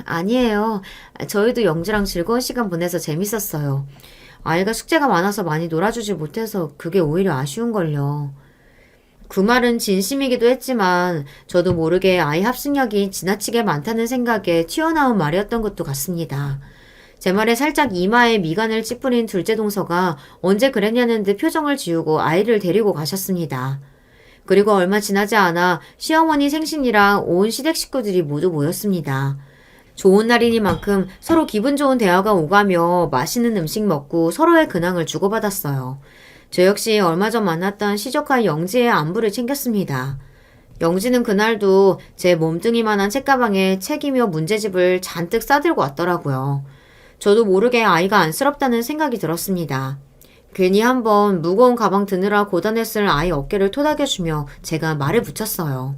아니에요. 저희도 영주랑 즐거운 시간 보내서 재밌었어요. 아이가 숙제가 많아서 많이 놀아주지 못해서 그게 오히려 아쉬운걸요. 그 말은 진심이기도 했지만 저도 모르게 아이 합숙력이 지나치게 많다는 생각에 튀어나온 말이었던 것도 같습니다. 제 말에 살짝 이마에 미간을 찌푸린 둘째 동서가 언제 그랬냐는 듯 표정을 지우고 아이를 데리고 가셨습니다. 그리고 얼마 지나지 않아 시어머니 생신이랑 온 시댁 식구들이 모두 모였습니다. 좋은 날이니만큼 서로 기분 좋은 대화가 오가며 맛있는 음식 먹고 서로의 근황을 주고받았어요. 저 역시 얼마 전 만났던 시조카 영지의 안부를 챙겼습니다. 영지는 그날도 제 몸뚱이만한 책가방에 책이며 문제집을 잔뜩 싸들고 왔더라고요. 저도 모르게 아이가 안쓰럽다는 생각이 들었습니다. 괜히 한번 무거운 가방 드느라 고단했을 아이 어깨를 토닥여주며 제가 말을 붙였어요.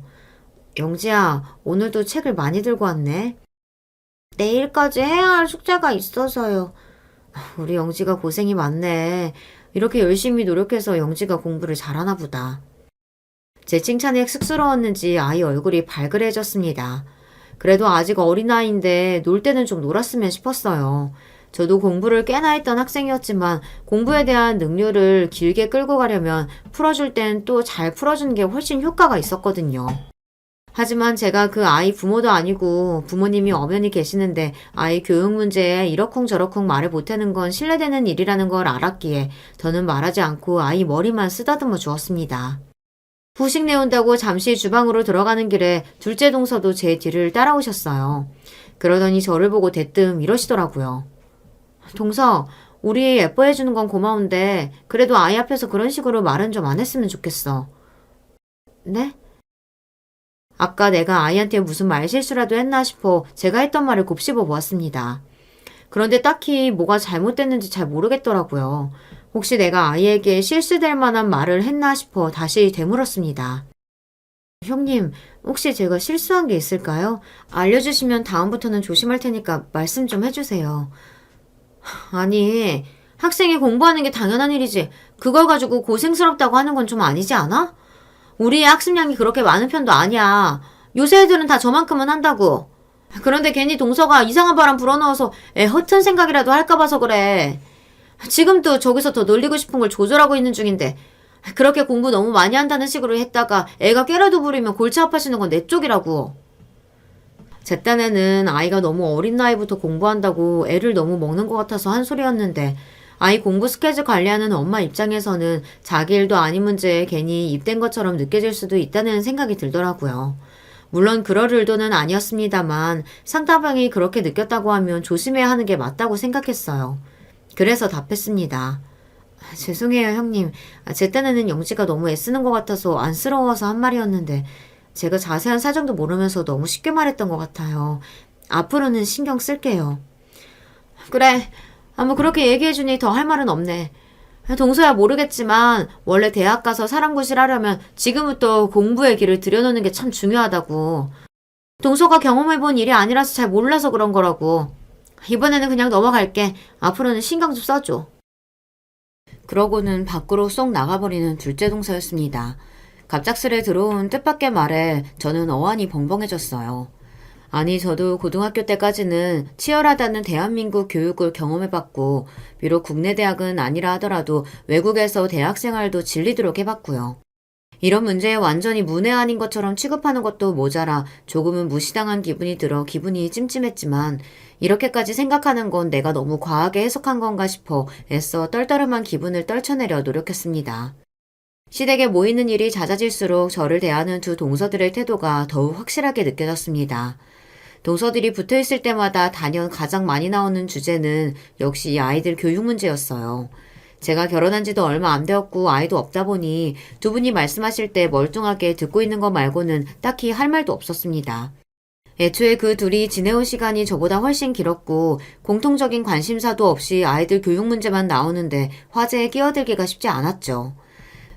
영지야, 오늘도 책을 많이 들고 왔네. 내일까지 해야 할 숙제가 있어서요. 우리 영지가 고생이 많네. 이렇게 열심히 노력해서 영지가 공부를 잘하나 보다. 제 칭찬에 쑥스러웠는지 아이 얼굴이 발그레해졌습니다. 그래도 아직 어린아이인데 놀 때는 좀 놀았으면 싶었어요. 저도 공부를 꽤나 했던 학생이었지만 공부에 대한 능률을 길게 끌고 가려면 풀어줄 땐 또 잘 풀어주는 게 훨씬 효과가 있었거든요. 하지만 제가 그 아이 부모도 아니고 부모님이 엄연히 계시는데 아이 교육 문제에 이러쿵저러쿵 말을 못하는 건 실례되는 일이라는 걸 알았기에 저는 말하지 않고 아이 머리만 쓰다듬어 주었습니다. 후식 내온다고 잠시 주방으로 들어가는 길에 둘째 동서도 제 뒤를 따라오셨어요. 그러더니 저를 보고 대뜸 이러시더라고요. 동서, 우리 예뻐해주는 건 고마운데 그래도 아이 앞에서 그런 식으로 말은 좀 안 했으면 좋겠어. 네? 아까 내가 아이한테 무슨 말실수라도 했나 싶어 제가 했던 말을 곱씹어 보았습니다. 그런데 딱히 뭐가 잘못됐는지 잘 모르겠더라고요. 혹시 내가 아이에게 실수될 만한 말을 했나 싶어 다시 되물었습니다. 형님, 혹시 제가 실수한 게 있을까요? 알려주시면 다음부터는 조심할 테니까 말씀 좀 해주세요. 아니, 학생이 공부하는 게 당연한 일이지. 그걸 가지고 고생스럽다고 하는 건 좀 아니지 않아? 우리의 학습량이 그렇게 많은 편도 아니야. 요새 애들은 다 저만큼은 한다고. 그런데 괜히 동서가 이상한 바람 불어넣어서 애 허튼 생각이라도 할까 봐서 그래. 지금도 저기서 더 놀리고 싶은 걸 조절하고 있는 중인데 그렇게 공부 너무 많이 한다는 식으로 했다가 애가 깨라도 부리면 골치 아파지는 건 내 쪽이라고. 제 딴에는 아이가 너무 어린 나이부터 공부한다고 애를 너무 먹는 것 같아서 한 소리였는데 아이 공부 스케줄 관리하는 엄마 입장에서는 자기 일도 아닌 문제에 괜히 입댄 것처럼 느껴질 수도 있다는 생각이 들더라고요. 물론 그럴 의도는 아니었습니다만 상대방이 그렇게 느꼈다고 하면 조심해야 하는 게 맞다고 생각했어요. 그래서 답했습니다. 죄송해요, 형님. 제 딴에는 영지가 너무 애쓰는 것 같아서 안쓰러워서 한 말이었는데 제가 자세한 사정도 모르면서 너무 쉽게 말했던 것 같아요. 앞으로는 신경 쓸게요. 그래. 뭐 그렇게 얘기해주니 더 할 말은 없네. 동서야 모르겠지만 원래 대학 가서 사람 구실하려면 지금부터 공부의 길을 들여놓는 게 참 중요하다고. 동서가 경험해본 일이 아니라서 잘 몰라서 그런 거라고. 이번에는 그냥 넘어갈게. 앞으로는 신경 좀 써줘. 그러고는 밖으로 쏙 나가버리는 둘째 동서였습니다. 갑작스레 들어온 뜻밖의 말에 저는 어안이 벙벙해졌어요. 아니, 저도 고등학교 때까지는 치열하다는 대한민국 교육을 경험해봤고, 비록 국내 대학은 아니라 하더라도 외국에서 대학 생활도 질리도록 해봤고요. 이런 문제에 완전히 문외한인 것처럼 취급하는 것도 모자라 조금은 무시당한 기분이 들어 기분이 찜찜했지만, 이렇게까지 생각하는 건 내가 너무 과하게 해석한 건가 싶어 애써 떨떠름한 기분을 떨쳐내려 노력했습니다. 시댁에 모이는 일이 잦아질수록 저를 대하는 두 동서들의 태도가 더욱 확실하게 느껴졌습니다. 동서들이 붙어있을 때마다 단연 가장 많이 나오는 주제는 역시 아이들 교육 문제였어요. 제가 결혼한 지도 얼마 안 되었고 아이도 없다 보니 두 분이 말씀하실 때 멀뚱하게 듣고 있는 것 말고는 딱히 할 말도 없었습니다. 애초에 그 둘이 지내온 시간이 저보다 훨씬 길었고 공통적인 관심사도 없이 아이들 교육 문제만 나오는데 화제에 끼어들기가 쉽지 않았죠.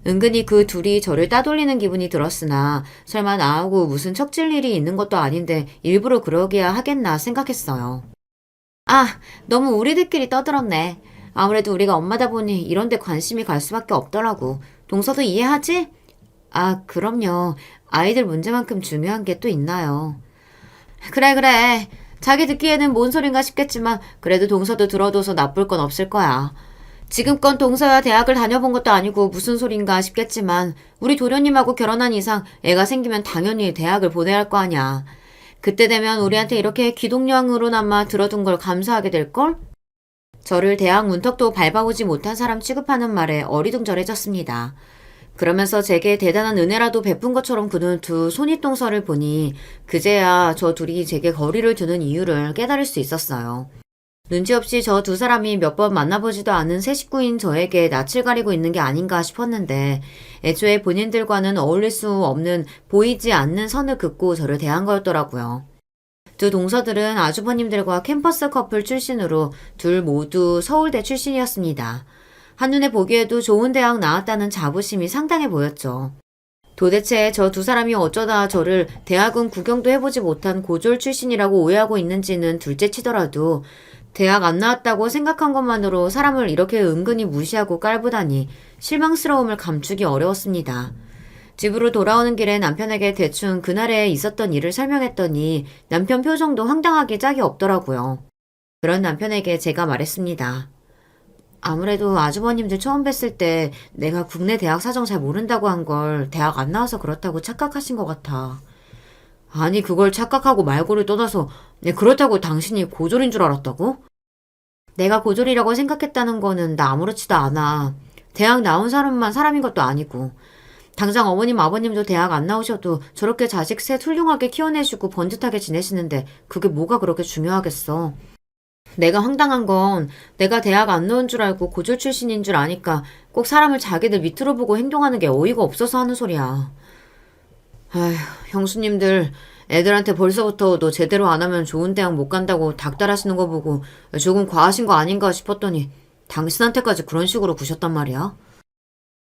은근히 그 둘이 저를 따돌리는 기분이 들었으나 설마 나하고 무슨 척질 일이 있는 것도 아닌데 일부러 그러기야 하겠나 생각했어요. 아, 너무 우리들끼리 떠들었네. 아무래도 우리가 엄마다 보니 이런 데 관심이 갈 수밖에 없더라고. 동서도 이해하지? 아, 그럼요. 아이들 문제만큼 중요한 게 또 있나요. 그래. 자기 듣기에는 뭔 소린가 싶겠지만 그래도 동서도 들어둬서 나쁠 건 없을 거야. 지금껏 동서야 대학을 다녀본 것도 아니고 무슨 소린가 싶겠지만 우리 도련님하고 결혼한 이상 애가 생기면 당연히 대학을 보내야 할 거 아냐. 그때 되면 우리한테 이렇게 기동령으로나마 들어둔 걸 감사하게 될걸? 저를 대학 문턱도 밟아오지 못한 사람 취급하는 말에 어리둥절해졌습니다. 그러면서 제게 대단한 은혜라도 베푼 것처럼 구는 두 손윗동서를 보니 그제야 저 둘이 제게 거리를 두는 이유를 깨달을 수 있었어요. 눈치 없이 저 두 사람이 몇 번 만나보지도 않은 새 식구인 저에게 낯을 가리고 있는 게 아닌가 싶었는데 애초에 본인들과는 어울릴 수 없는 보이지 않는 선을 긋고 저를 대한 거였더라고요. 두 동서들은 아주버님들과 캠퍼스 커플 출신으로 둘 모두 서울대 출신이었습니다. 한눈에 보기에도 좋은 대학 나왔다는 자부심이 상당해 보였죠. 도대체 저 두 사람이 어쩌다 저를 대학은 구경도 해보지 못한 고졸 출신이라고 오해하고 있는지는 둘째 치더라도 대학 안 나왔다고 생각한 것만으로 사람을 이렇게 은근히 무시하고 깔보다니 실망스러움을 감추기 어려웠습니다. 집으로 돌아오는 길에 남편에게 대충 그날에 있었던 일을 설명했더니 남편 표정도 황당하게 짝이 없더라고요. 그런 남편에게 제가 말했습니다. 아무래도 아주버님들 처음 뵀을 때 내가 국내 대학 사정 잘 모른다고 한 걸 대학 안 나와서 그렇다고 착각하신 것 같아. 아니, 그걸 착각하고 말고를 떠나서 그렇다고 당신이 고졸인 줄 알았다고? 내가 고졸이라고 생각했다는 거는 나 아무렇지도 않아. 대학 나온 사람만 사람인 것도 아니고. 당장 어머님, 아버님도 대학 안 나오셔도 저렇게 자식 셋 훌륭하게 키워내시고 번듯하게 지내시는데 그게 뭐가 그렇게 중요하겠어. 내가 황당한 건 내가 대학 안 나온 줄 알고 고졸 출신인 줄 아니까 꼭 사람을 자기들 밑으로 보고 행동하는 게 어이가 없어서 하는 소리야. 아휴, 형수님들 애들한테 벌써부터 너 제대로 안 하면 좋은 대학 못 간다고 닥달하시는 거 보고 조금 과하신 거 아닌가 싶었더니 당신한테까지 그런 식으로 구셨단 말이야.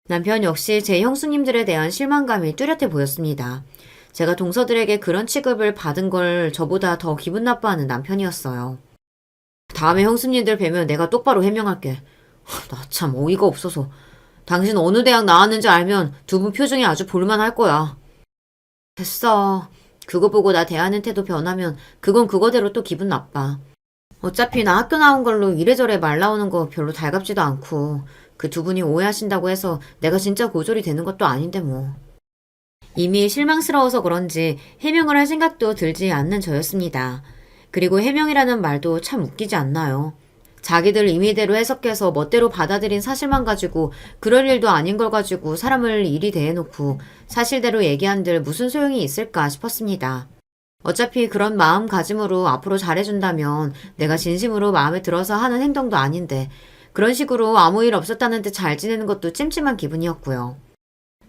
남편 역시 제 형수님들에 대한 실망감이 뚜렷해 보였습니다. 제가 동서들에게 그런 취급을 받은 걸 저보다 더 기분 나빠하는 남편이었어요. 다음에 형수님들 뵈면 내가 똑바로 해명할게. 나 참 어이가 없어서. 당신 어느 대학 나왔는지 알면 두 분 표정이 아주 볼만할 거야. 됐어. 그거 보고 나 대하는 태도 변하면 그건 그거대로 또 기분 나빠. 어차피 나 학교 나온 걸로 이래저래 말 나오는 거 별로 달갑지도 않고 그 두 분이 오해하신다고 해서 내가 진짜 고졸이 되는 것도 아닌데 뭐. 이미 실망스러워서 그런지 해명을 할 생각도 들지 않는 저였습니다. 그리고 해명이라는 말도 참 웃기지 않나요? 자기들 임의대로 해석해서 멋대로 받아들인 사실만 가지고 그럴 일도 아닌 걸 가지고 사람을 이리 대해놓고 사실대로 얘기한들 무슨 소용이 있을까 싶었습니다. 어차피 그런 마음가짐으로 앞으로 잘해준다면 내가 진심으로 마음에 들어서 하는 행동도 아닌데 그런 식으로 아무 일 없었다는 듯 잘 지내는 것도 찜찜한 기분이었고요.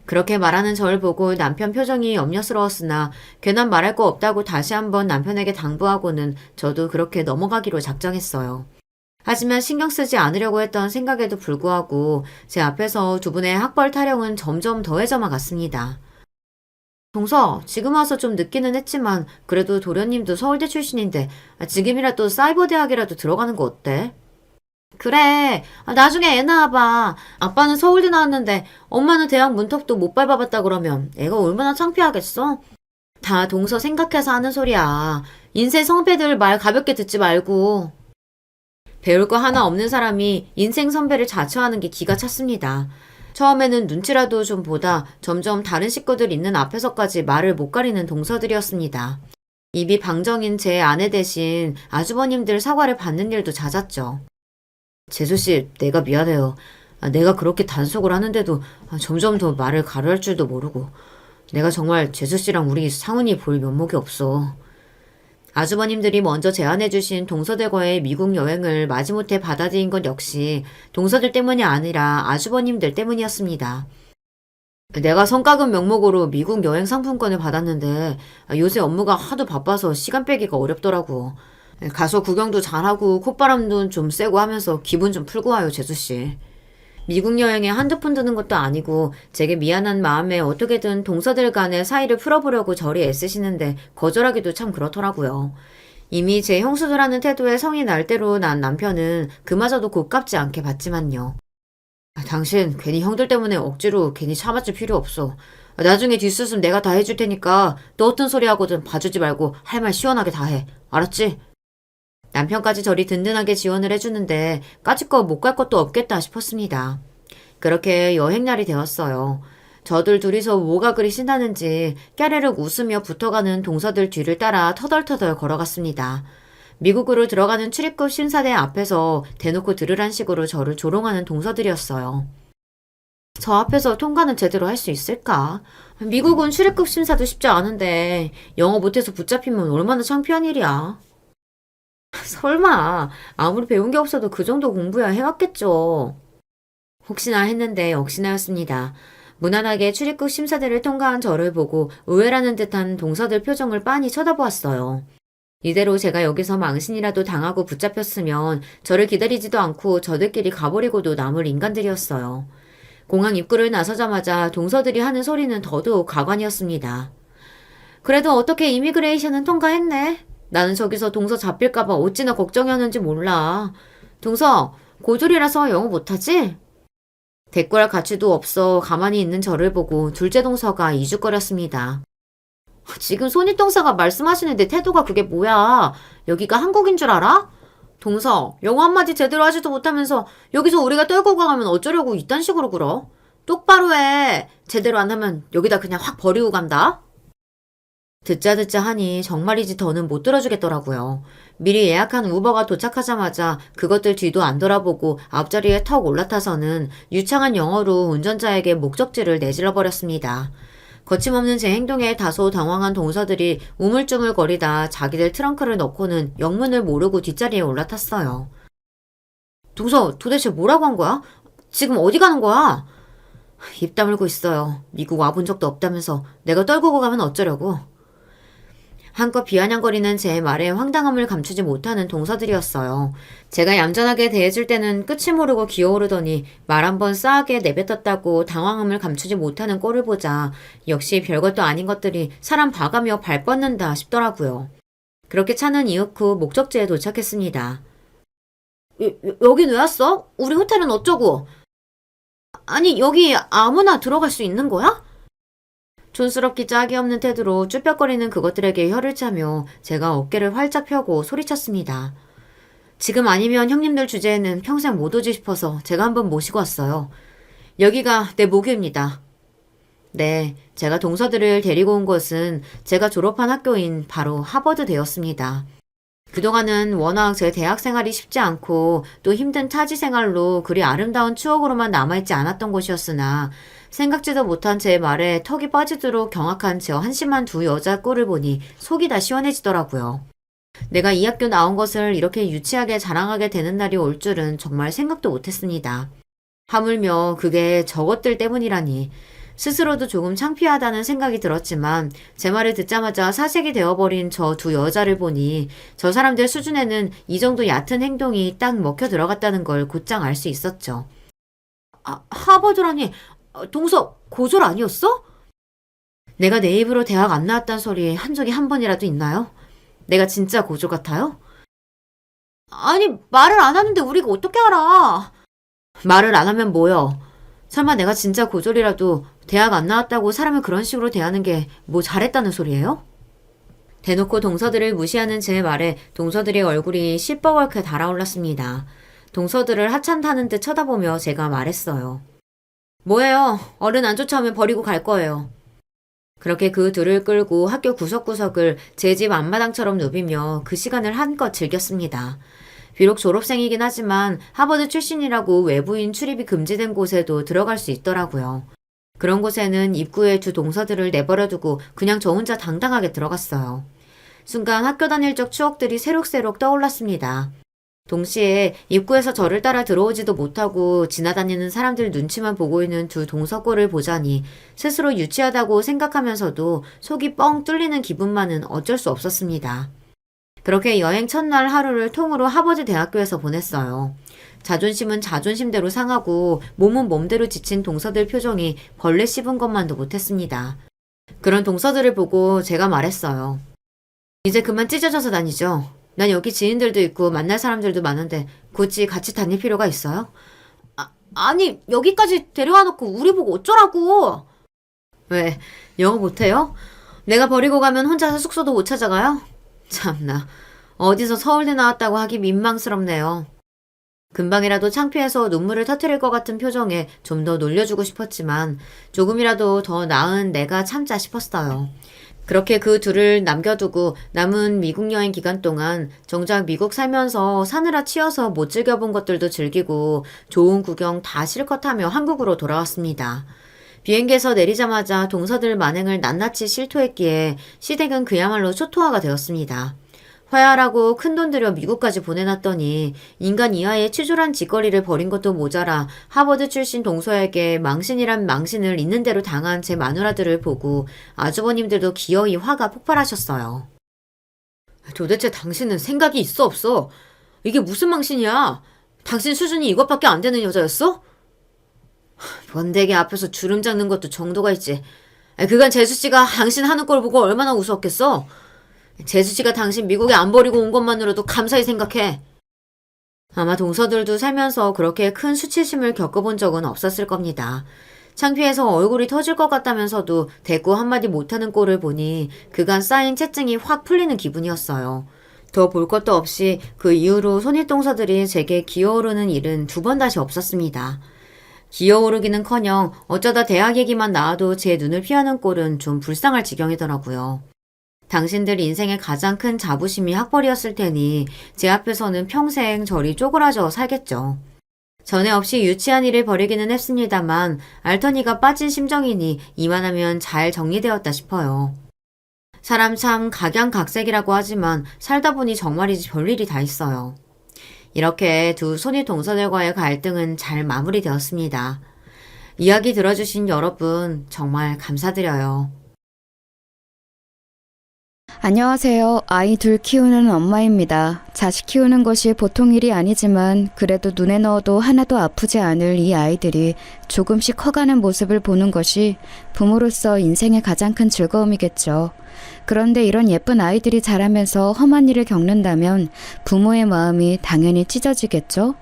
그렇게 말하는 저를 보고 남편 표정이 염려스러웠으나 괜한 말할 거 없다고 다시 한번 남편에게 당부하고는 저도 그렇게 넘어가기로 작정했어요. 하지만 신경 쓰지 않으려고 했던 생각에도 불구하고 제 앞에서 두 분의 학벌 타령은 점점 더해져만 갔습니다. 동서, 지금 와서 좀 늦기는 했지만 그래도 도련님도 서울대 출신인데 지금이라도 사이버 대학이라도 들어가는 거 어때? 그래. 나중에 애 낳아봐. 아빠는 서울대 나왔는데 엄마는 대학 문턱도 못 밟아봤다 그러면 애가 얼마나 창피하겠어? 다 동서 생각해서 하는 소리야. 인생 선배들 말 가볍게 듣지 말고. 배울 거 하나 없는 사람이 인생 선배를 자처하는 게 기가 찼습니다. 처음에는 눈치라도 좀 보다 점점 다른 식구들 있는 앞에서까지 말을 못 가리는 동서들이었습니다. 입이 방정인 제 아내 대신 아주버님들 사과를 받는 일도 잦았죠. 재수씨, 내가 미안해요. 내가 그렇게 단속을 하는데도 점점 더 말을 가루할 줄도 모르고. 내가 정말 재수씨랑 우리 상훈이 볼 면목이 없어. 아주버님들이 먼저 제안해주신 동서들과의 미국 여행을 마지못해 받아들인 것 역시 동서들 때문이 아니라 아주버님들 때문이었습니다. 내가 성과급 명목으로 미국 여행 상품권을 받았는데 요새 업무가 하도 바빠서 시간 빼기가 어렵더라고. 가서 구경도 잘하고 콧바람도 좀 쐬고 하면서 기분 좀 풀고 와요, 재수씨. 미국 여행에 한두 푼 드는 것도 아니고 제게 미안한 마음에 어떻게든 동서들 간의 사이를 풀어보려고 저리 애쓰시는데 거절하기도 참 그렇더라고요. 이미 제 형수들하는 태도에 성이 날 대로 난 남편은 그마저도 곱깝지 않게 봤지만요. 당신 괜히 형들 때문에 억지로 괜히 참아줄 필요 없어. 나중에 뒷수습 내가 다 해줄 테니까 너 어떤 소리 하거든 봐주지 말고 할 말 시원하게 다 해. 알았지? 남편까지 저리 든든하게 지원을 해주는데 까짓거 못 갈 것도 없겠다 싶었습니다. 그렇게 여행날이 되었어요. 저들 둘이서 뭐가 그리 신나는지 깨르륵 웃으며 붙어가는 동서들 뒤를 따라 터덜터덜 걸어갔습니다. 미국으로 들어가는 출입국 심사대 앞에서 대놓고 들으란 식으로 저를 조롱하는 동서들이었어요. 저 앞에서 통과는 제대로 할 수 있을까? 미국은 출입국 심사도 쉽지 않은데 영어 못해서 붙잡히면 얼마나 창피한 일이야. 설마 아무리 배운 게 없어도 그 정도 공부야 해왔겠죠. 혹시나 했는데 역시나였습니다. 무난하게 출입국 심사대를 통과한 저를 보고 의외라는 듯한 동서들 표정을 빤히 쳐다보았어요. 이대로 제가 여기서 망신이라도 당하고 붙잡혔으면 저를 기다리지도 않고 저들끼리 가버리고도 남을 인간들이었어요. 공항 입구를 나서자마자 동서들이 하는 소리는 더더욱 가관이었습니다. 그래도 어떻게 이미그레이션은 통과했네. 나는 저기서 동서 잡힐까봐 어찌나 걱정이었는지 몰라. 동서, 고졸이라서 영어 못하지? 대꾸할 가치도 없어 가만히 있는 저를 보고 둘째 동서가 이죽거렸습니다. 지금 손윗동서가 말씀하시는데 태도가 그게 뭐야? 여기가 한국인 줄 알아? 동서, 영어 한마디 제대로 하지도 못하면서 여기서 우리가 떨고 가면 어쩌려고 이딴 식으로 굴어? 똑바로 해. 제대로 안 하면 여기다 그냥 확 버리고 간다. 듣자 하니 정말이지 더는 못 들어주겠더라고요. 미리 예약한 우버가 도착하자마자 그것들 뒤도 안 돌아보고 앞자리에 턱 올라타서는 유창한 영어로 운전자에게 목적지를 내질러 버렸습니다. 거침없는 제 행동에 다소 당황한 동서들이 우물쭈물거리다 자기들 트렁크를 넣고는 영문을 모르고 뒷자리에 올라탔어요. 동서, 도대체 뭐라고 한 거야? 지금 어디 가는 거야? 입 다물고 있어요. 미국 와본 적도 없다면서 내가 떨구고 가면 어쩌려고. 한껏 비아냥거리는 제 말에 황당함을 감추지 못하는 동서들이었어요. 제가 얌전하게 대해줄 때는 끝이 모르고 기어오르더니 말 한번 싸하게 내뱉었다고 당황함을 감추지 못하는 꼴을 보자 역시 별것도 아닌 것들이 사람 봐가며 발 뻗는다 싶더라고요. 그렇게 차는 이윽고 목적지에 도착했습니다. 여긴 왜 왔어? 우리 호텔은 어쩌고? 아니, 여기 아무나 들어갈 수 있는 거야? 촌스럽기 짝이 없는 태도로 쭈뼛거리는 그것들에게 혀를 차며 제가 어깨를 활짝 펴고 소리쳤습니다. 지금 아니면 형님들 주제에는 평생 못 오지 싶어서 제가 한번 모시고 왔어요. 여기가 내 모교입니다. 네, 제가 동서들을 데리고 온 곳은 제가 졸업한 학교인 바로 하버드대였습니다. 그동안은 워낙 제 대학 생활이 쉽지 않고 또 힘든 타지 생활로 그리 아름다운 추억으로만 남아있지 않았던 곳이었으나 생각지도 못한 제 말에 턱이 빠지도록 경악한 저 한심한 두 여자 꼴을 보니 속이 다 시원해지더라고요. 내가 이 학교 나온 것을 이렇게 유치하게 자랑하게 되는 날이 올 줄은 정말 생각도 못했습니다. 하물며 그게 저것들 때문이라니 스스로도 조금 창피하다는 생각이 들었지만 제 말을 듣자마자 사색이 되어버린 저 두 여자를 보니 저 사람들 수준에는 이 정도 얕은 행동이 딱 먹혀 들어갔다는 걸 곧장 알 수 있었죠. 하버드라니 동서 고졸 아니었어? 내가 내 입으로 대학 안 나왔단 소리 한 적이 한 번이라도 있나요? 내가 진짜 고졸 같아요? 아니 말을 안 하는데 우리가 어떻게 알아? 말을 안 하면 뭐여? 설마 내가 진짜 고졸이라도 대학 안 나왔다고 사람을 그런 식으로 대하는 게 뭐 잘했다는 소리예요? 대놓고 동서들을 무시하는 제 말에 동서들의 얼굴이 시뻘겋게 달아올랐습니다. 동서들을 하찮다는 듯 쳐다보며 제가 말했어요. 뭐예요? 어른 안 쫓아오면 버리고 갈 거예요. 그렇게 그 둘을 끌고 학교 구석구석을 제 집 앞마당처럼 누비며 그 시간을 한껏 즐겼습니다. 비록 졸업생이긴 하지만 하버드 출신이라고 외부인 출입이 금지된 곳에도 들어갈 수 있더라고요. 그런 곳에는 입구에 두 동서들을 내버려두고 그냥 저 혼자 당당하게 들어갔어요. 순간 학교 다닐 적 추억들이 새록새록 떠올랐습니다. 동시에 입구에서 저를 따라 들어오지도 못하고 지나다니는 사람들 눈치만 보고 있는 두 동서꼴을 보자니 스스로 유치하다고 생각하면서도 속이 뻥 뚫리는 기분만은 어쩔 수 없었습니다. 그렇게 여행 첫날 하루를 통으로 하버드 대학교에서 보냈어요. 자존심은 자존심대로 상하고 몸은 몸대로 지친 동서들 표정이 벌레 씹은 것만도 못했습니다. 그런 동서들을 보고 제가 말했어요. 이제 그만 찢어져서 다니죠. 난 여기 지인들도 있고 만날 사람들도 많은데 굳이 같이 다닐 필요가 있어요? 아니 여기까지 데려와 놓고 우리 보고 어쩌라고. 왜? 영어 못해요? 내가 버리고 가면 혼자서 숙소도 못 찾아가요? 참나 어디서 서울대 나왔다고 하기 민망스럽네요. 금방이라도 창피해서 눈물을 터뜨릴 것 같은 표정에 좀 더 놀려주고 싶었지만 조금이라도 더 나은 내가 참자 싶었어요. 그렇게 그 둘을 남겨두고 남은 미국 여행 기간 동안 정작 미국 살면서 사느라 치여서 못 즐겨본 것들도 즐기고 좋은 구경 다 실컷 하며 한국으로 돌아왔습니다. 비행기에서 내리자마자 동서들 만행을 낱낱이 실토했기에 시댁은 그야말로 초토화가 되었습니다. 화해하라고 큰돈 들여 미국까지 보내놨더니 인간 이하의 치졸한 짓거리를 벌인 것도 모자라 하버드 출신 동서에게 망신이란 망신을 있는 대로 당한 제 마누라들을 보고 아주버님들도 기어이 화가 폭발하셨어요. 도대체 당신은 생각이 있어 없어? 이게 무슨 망신이야? 당신 수준이 이것밖에 안 되는 여자였어? 번데기 앞에서 주름 잡는 것도 정도가 있지. 그간 재수씨가 당신 하는 걸 보고 얼마나 우스웠겠어? 재수씨가 당신 미국에 안 버리고 온 것만으로도 감사히 생각해. 아마 동서들도 살면서 그렇게 큰 수치심을 겪어본 적은 없었을 겁니다. 창피해서 얼굴이 터질 것 같다면서도 대꾸 한마디 못하는 꼴을 보니 그간 쌓인 채증이 확 풀리는 기분이었어요. 더 볼 것도 없이 그 이후로 손윗동서들이 제게 기어오르는 일은 두 번 다시 없었습니다. 기어오르기는커녕 어쩌다 대학 얘기만 나와도 제 눈을 피하는 꼴은 좀 불쌍할 지경이더라고요. 당신들 인생의 가장 큰 자부심이 학벌이었을 테니 제 앞에서는 평생 저리 쪼그라져 살겠죠. 전에 없이 유치한 일을 벌이기는 했습니다만 알터니가 빠진 심정이니 이만하면 잘 정리되었다 싶어요. 사람 참 각양각색이라고 하지만 살다 보니 정말이지 별일이 다 있어요. 이렇게 두 손이 동서들과의 갈등은 잘 마무리되었습니다. 이야기 들어주신 여러분 정말 감사드려요. 안녕하세요. 아이 둘 키우는 엄마입니다. 자식 키우는 것이 보통 일이 아니지만 그래도 눈에 넣어도 하나도 아프지 않을 이 아이들이 조금씩 커가는 모습을 보는 것이 부모로서 인생의 가장 큰 즐거움이겠죠. 그런데 이런 예쁜 아이들이 자라면서 험한 일을 겪는다면 부모의 마음이 당연히 찢어지겠죠.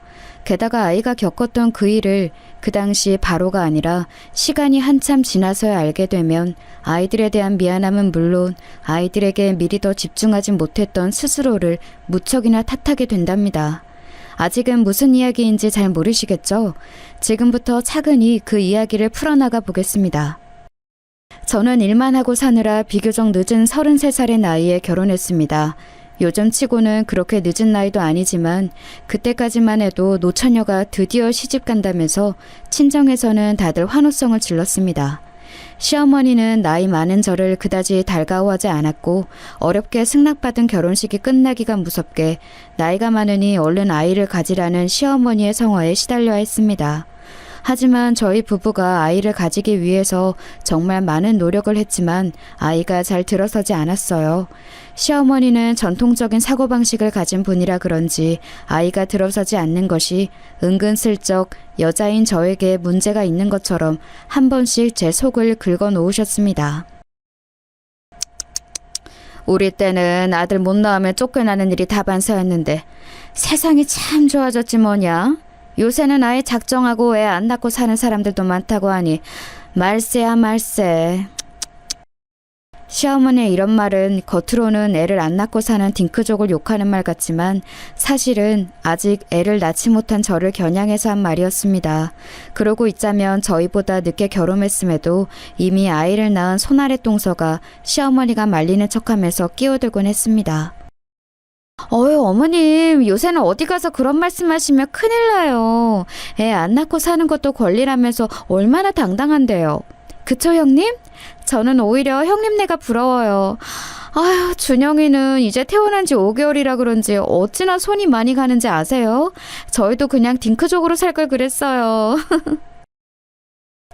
게다가 아이가 겪었던 그 일을 그 당시 바로가 아니라 시간이 한참 지나서야 알게 되면 아이들에 대한 미안함은 물론 아이들에게 미리 더 집중하지 못했던 스스로를 무척이나 탓하게 된답니다. 아직은 무슨 이야기인지 잘 모르시겠죠? 지금부터 차근히 그 이야기를 풀어나가 보겠습니다. 저는 일만 하고 사느라 비교적 늦은 33살의 나이에 결혼했습니다. 요즘 치고는 그렇게 늦은 나이도 아니지만 그때까지만 해도 노처녀가 드디어 시집 간다면서 친정에서는 다들 환호성을 질렀습니다. 시어머니는 나이 많은 저를 그다지 달가워하지 않았고 어렵게 승낙받은 결혼식이 끝나기가 무섭게 나이가 많으니 얼른 아이를 가지라는 시어머니의 성화에 시달려야 했습니다. 하지만 저희 부부가 아이를 가지기 위해서 정말 많은 노력을 했지만 아이가 잘 들어서지 않았어요. 시어머니는 전통적인 사고방식을 가진 분이라 그런지 아이가 들어서지 않는 것이 은근슬쩍 여자인 저에게 문제가 있는 것처럼 한 번씩 제 속을 긁어 놓으셨습니다. 우리 때는 아들 못 낳으면 쫓겨나는 일이 다반사였는데 세상이 참 좋아졌지 뭐냐? 요새는 아예 작정하고 애 안 낳고 사는 사람들도 많다고 하니 말세야 말세. 시어머니의 이런 말은 겉으로는 애를 안 낳고 사는 딩크족을 욕하는 말 같지만 사실은 아직 애를 낳지 못한 저를 겨냥해서 한 말이었습니다. 그러고 있자면 저희보다 늦게 결혼했음에도 이미 아이를 낳은 손아래 동서가 시어머니가 말리는 척하면서 끼어들곤 했습니다. 어머님, 요새는 어디 가서 그런 말씀하시면 큰일 나요. 애 안 낳고 사는 것도 권리라면서 얼마나 당당한데요. 그쵸, 형님? 저는 오히려 형님네가 부러워요. 아휴, 준영이는 이제 태어난 지 5개월이라 그런지 어찌나 손이 많이 가는지 아세요? 저희도 그냥 딩크족으로 살 걸 그랬어요.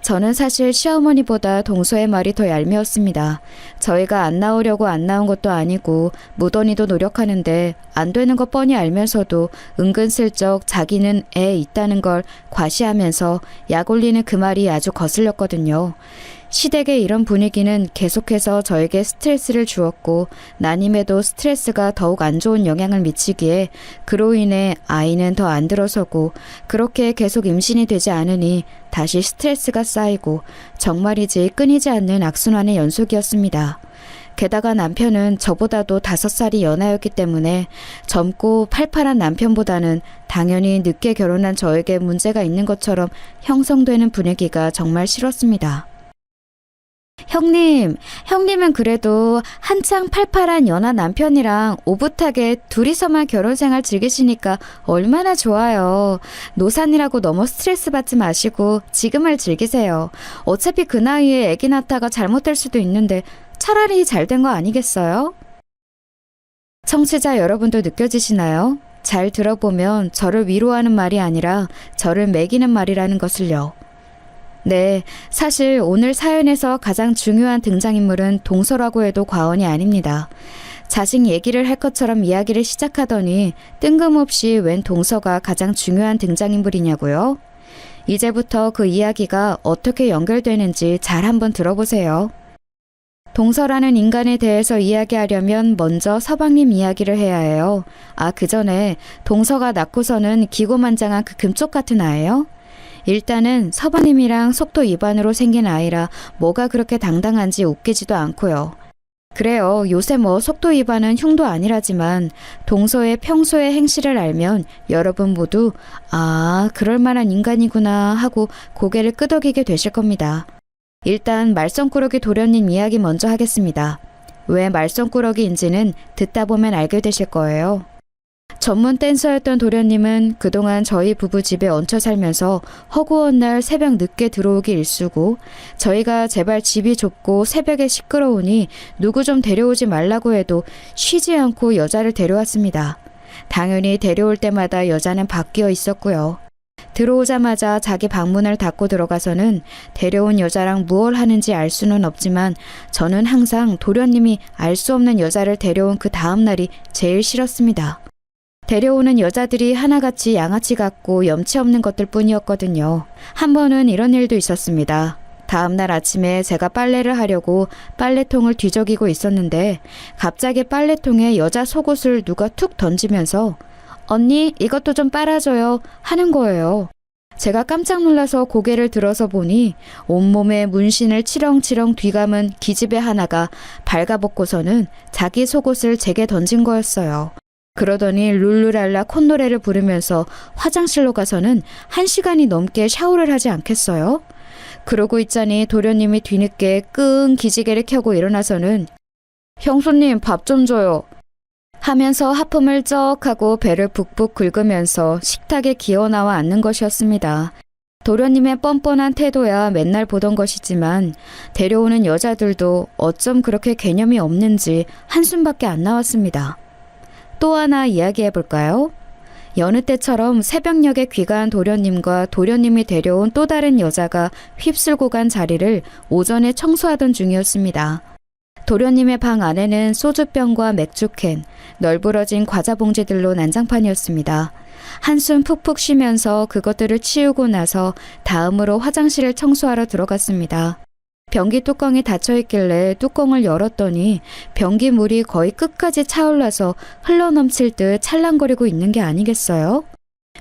저는 사실 시어머니보다 동서의 말이 더 얄미웠습니다. 저희가 안 나오려고 안 나온 것도 아니고 무던히도 노력하는데 안 되는 거 뻔히 알면서도 은근슬쩍 자기는 애 있다는 걸 과시하면서 약 올리는 그 말이 아주 거슬렸거든요. 시댁의 이런 분위기는 계속해서 저에게 스트레스를 주었고 난임에도 스트레스가 더욱 안 좋은 영향을 미치기에 그로 인해 아이는 더 안 들어서고 그렇게 계속 임신이 되지 않으니 다시 스트레스가 쌓이고 정말이지 끊이지 않는 악순환의 연속이었습니다. 게다가 남편은 저보다도 5살이 연하였기 때문에 젊고 팔팔한 남편보다는 당연히 늦게 결혼한 저에게 문제가 있는 것처럼 형성되는 분위기가 정말 싫었습니다. 형님은 그래도 한창 팔팔한 연하 남편이랑 오붓하게 둘이서만 결혼 생활 즐기시니까 얼마나 좋아요. 노산이라고 너무 스트레스 받지 마시고 지금을 즐기세요. 어차피 그 나이에 아기 낳다가 잘못될 수도 있는데 차라리 잘 된 거 아니겠어요? 청취자 여러분도 느껴지시나요? 잘 들어보면 저를 위로하는 말이 아니라 저를 매기는 말이라는 것을요. 네, 사실 오늘 사연에서 가장 중요한 등장인물은 동서라고 해도 과언이 아닙니다. 자식 얘기를 할 것처럼 이야기를 시작하더니 뜬금없이 웬 동서가 가장 중요한 등장인물이냐고요? 이제부터 그 이야기가 어떻게 연결되는지 잘 한번 들어보세요. 동서라는 인간에 대해서 이야기하려면 먼저 서방님 이야기를 해야 해요. 그 전에 동서가 낳고서는 기고만장한 그 금쪽 같은 아예요? 일단은 서방님이랑 속도 위반으로 생긴 아이라 뭐가 그렇게 당당한지 웃기지도 않고요. 그래요. 요새 뭐 속도 위반은 흉도 아니라지만 동서의 평소의 행실을 알면 여러분 모두 그럴 만한 인간이구나 하고 고개를 끄덕이게 되실 겁니다. 일단 말썽꾸러기 도련님 이야기 먼저 하겠습니다. 왜 말썽꾸러기인지는 듣다 보면 알게 되실 거예요. 전문 댄서였던 도련님은 그동안 저희 부부 집에 얹혀 살면서 허구한 날 새벽 늦게 들어오기 일쑤고 저희가 제발 집이 좁고 새벽에 시끄러우니 누구 좀 데려오지 말라고 해도 쉬지 않고 여자를 데려왔습니다. 당연히 데려올 때마다 여자는 바뀌어 있었고요. 들어오자마자 자기 방문을 닫고 들어가서는 데려온 여자랑 무얼 하는지 알 수는 없지만 저는 항상 도련님이 알 수 없는 여자를 데려온 그 다음 날이 제일 싫었습니다. 데려오는 여자들이 하나같이 양아치 같고 염치 없는 것들 뿐이었거든요. 한 번은 이런 일도 있었습니다. 다음날 아침에 제가 빨래를 하려고 빨래통을 뒤적이고 있었는데 갑자기 빨래통에 여자 속옷을 누가 툭 던지면서 언니 이것도 좀 빨아줘요 하는 거예요. 제가 깜짝 놀라서 고개를 들어서 보니 온몸에 문신을 치렁치렁 뒤감은 기집애 하나가 발가벗고서는 자기 속옷을 제게 던진 거였어요. 그러더니 룰루랄라 콧노래를 부르면서 화장실로 가서는 1시간이 넘게 샤워를 하지 않겠어요? 그러고 있자니 도련님이 뒤늦게 끙 기지개를 켜고 일어나서는 형수님 밥 좀 줘요 하면서 하품을 쩍 하고 배를 북북 긁으면서 식탁에 기어나와 앉는 것이었습니다. 도련님의 뻔뻔한 태도야 맨날 보던 것이지만 데려오는 여자들도 어쩜 그렇게 개념이 없는지 한숨밖에 안 나왔습니다. 또 하나 이야기해볼까요? 여느 때처럼 새벽녘에 귀가한 도련님과 도련님이 데려온 또 다른 여자가 휩쓸고 간 자리를 오전에 청소하던 중이었습니다. 도련님의 방 안에는 소주병과 맥주캔, 널브러진 과자 봉지들로 난장판이었습니다. 한숨 푹푹 쉬면서 그것들을 치우고 나서 다음으로 화장실을 청소하러 들어갔습니다. 변기 뚜껑이 닫혀있길래 뚜껑을 열었더니 변기 물이 거의 끝까지 차올라서 흘러넘칠 듯 찰랑거리고 있는 게 아니겠어요?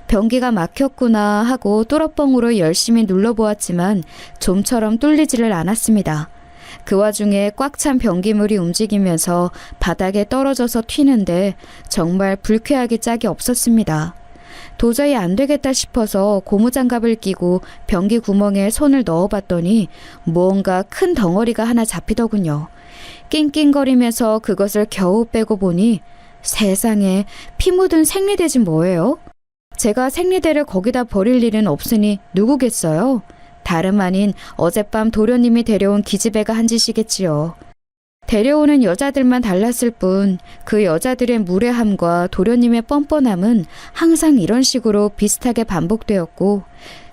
변기가 막혔구나 하고 뚜러뻥으로 열심히 눌러보았지만 좀처럼 뚫리지를 않았습니다. 그 와중에 꽉 찬 변기물이 움직이면서 바닥에 떨어져서 튀는데 정말 불쾌하기 짝이 없었습니다. 도저히 안 되겠다 싶어서 고무장갑을 끼고 변기 구멍에 손을 넣어봤더니 무언가 큰 덩어리가 하나 잡히더군요. 낑낑거리면서 그것을 겨우 빼고 보니 세상에 피 묻은 생리대지 뭐예요? 제가 생리대를 거기다 버릴 일은 없으니 누구겠어요? 다름 아닌 어젯밤 도련님이 데려온 기집애가 한 짓이겠지요. 데려오는 여자들만 달랐을 뿐 그 여자들의 무례함과 도련님의 뻔뻔함은 항상 이런 식으로 비슷하게 반복되었고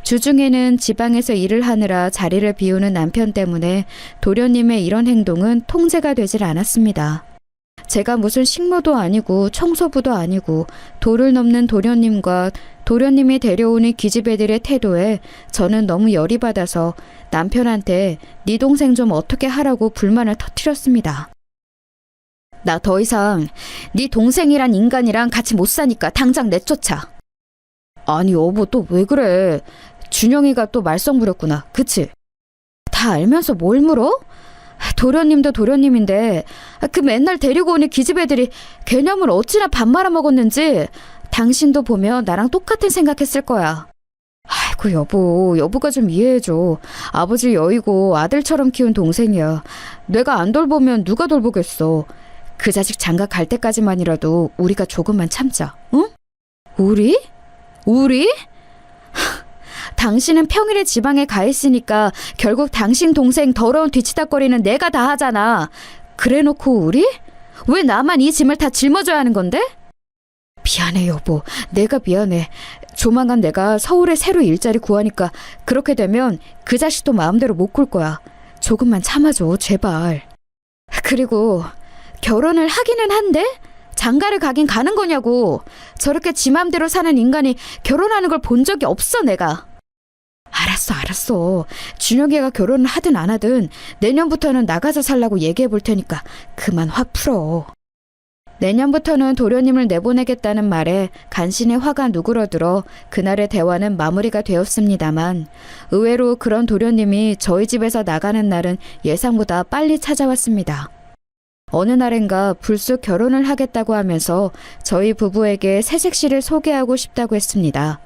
주중에는 지방에서 일을 하느라 자리를 비우는 남편 때문에 도련님의 이런 행동은 통제가 되질 않았습니다. 제가 무슨 식모도 아니고 청소부도 아니고 도를 넘는 도련님과 도련님이 데려오는 기집애들의 태도에 저는 너무 열이 받아서 남편한테 네 동생 좀 어떻게 하라고 불만을 터뜨렸습니다. 나 더 이상 네 동생이란 인간이랑 같이 못 사니까 당장 내쫓아. 아니 여보 또 왜 그래? 준영이가 또 말썽 부렸구나. 그치? 다 알면서 뭘 물어? 도련님도 도련님인데 그 맨날 데리고 오는 기집애들이 개념을 어찌나 밥 말아먹었는지 당신도 보면 나랑 똑같은 생각했을 거야. 아이고 여보가 좀 이해해줘. 아버지 여의고 아들처럼 키운 동생이야. 내가 안 돌보면 누가 돌보겠어. 그 자식 장가 갈 때까지만이라도 우리가 조금만 참자. 응? 우리? 당신은 평일에 지방에 가 있으니까 결국 당신 동생 더러운 뒤치다거리는 내가 다 하잖아. 그래놓고 우리? 왜 나만 이 짐을 다 짊어져야 하는 건데? 미안해 여보. 내가 미안해. 조만간 내가 서울에 새로 일자리 구하니까 그렇게 되면 그 자식도 마음대로 못 굴 거야. 조금만 참아줘 제발. 그리고 결혼을 하기는 한데 장가를 가긴 가는 거냐고. 저렇게 지 맘대로 사는 인간이 결혼하는 걸 본 적이 없어 내가. 알았어. 준혁이가 결혼을 하든 안 하든 내년부터는 나가서 살라고 얘기해 볼 테니까 그만 화 풀어. 내년부터는 도련님을 내보내겠다는 말에 간신히 화가 누그러들어 그날의 대화는 마무리가 되었습니다만 의외로 그런 도련님이 저희 집에서 나가는 날은 예상보다 빨리 찾아왔습니다. 어느 날인가 불쑥 결혼을 하겠다고 하면서 저희 부부에게 새색시를 소개하고 싶다고 했습니다.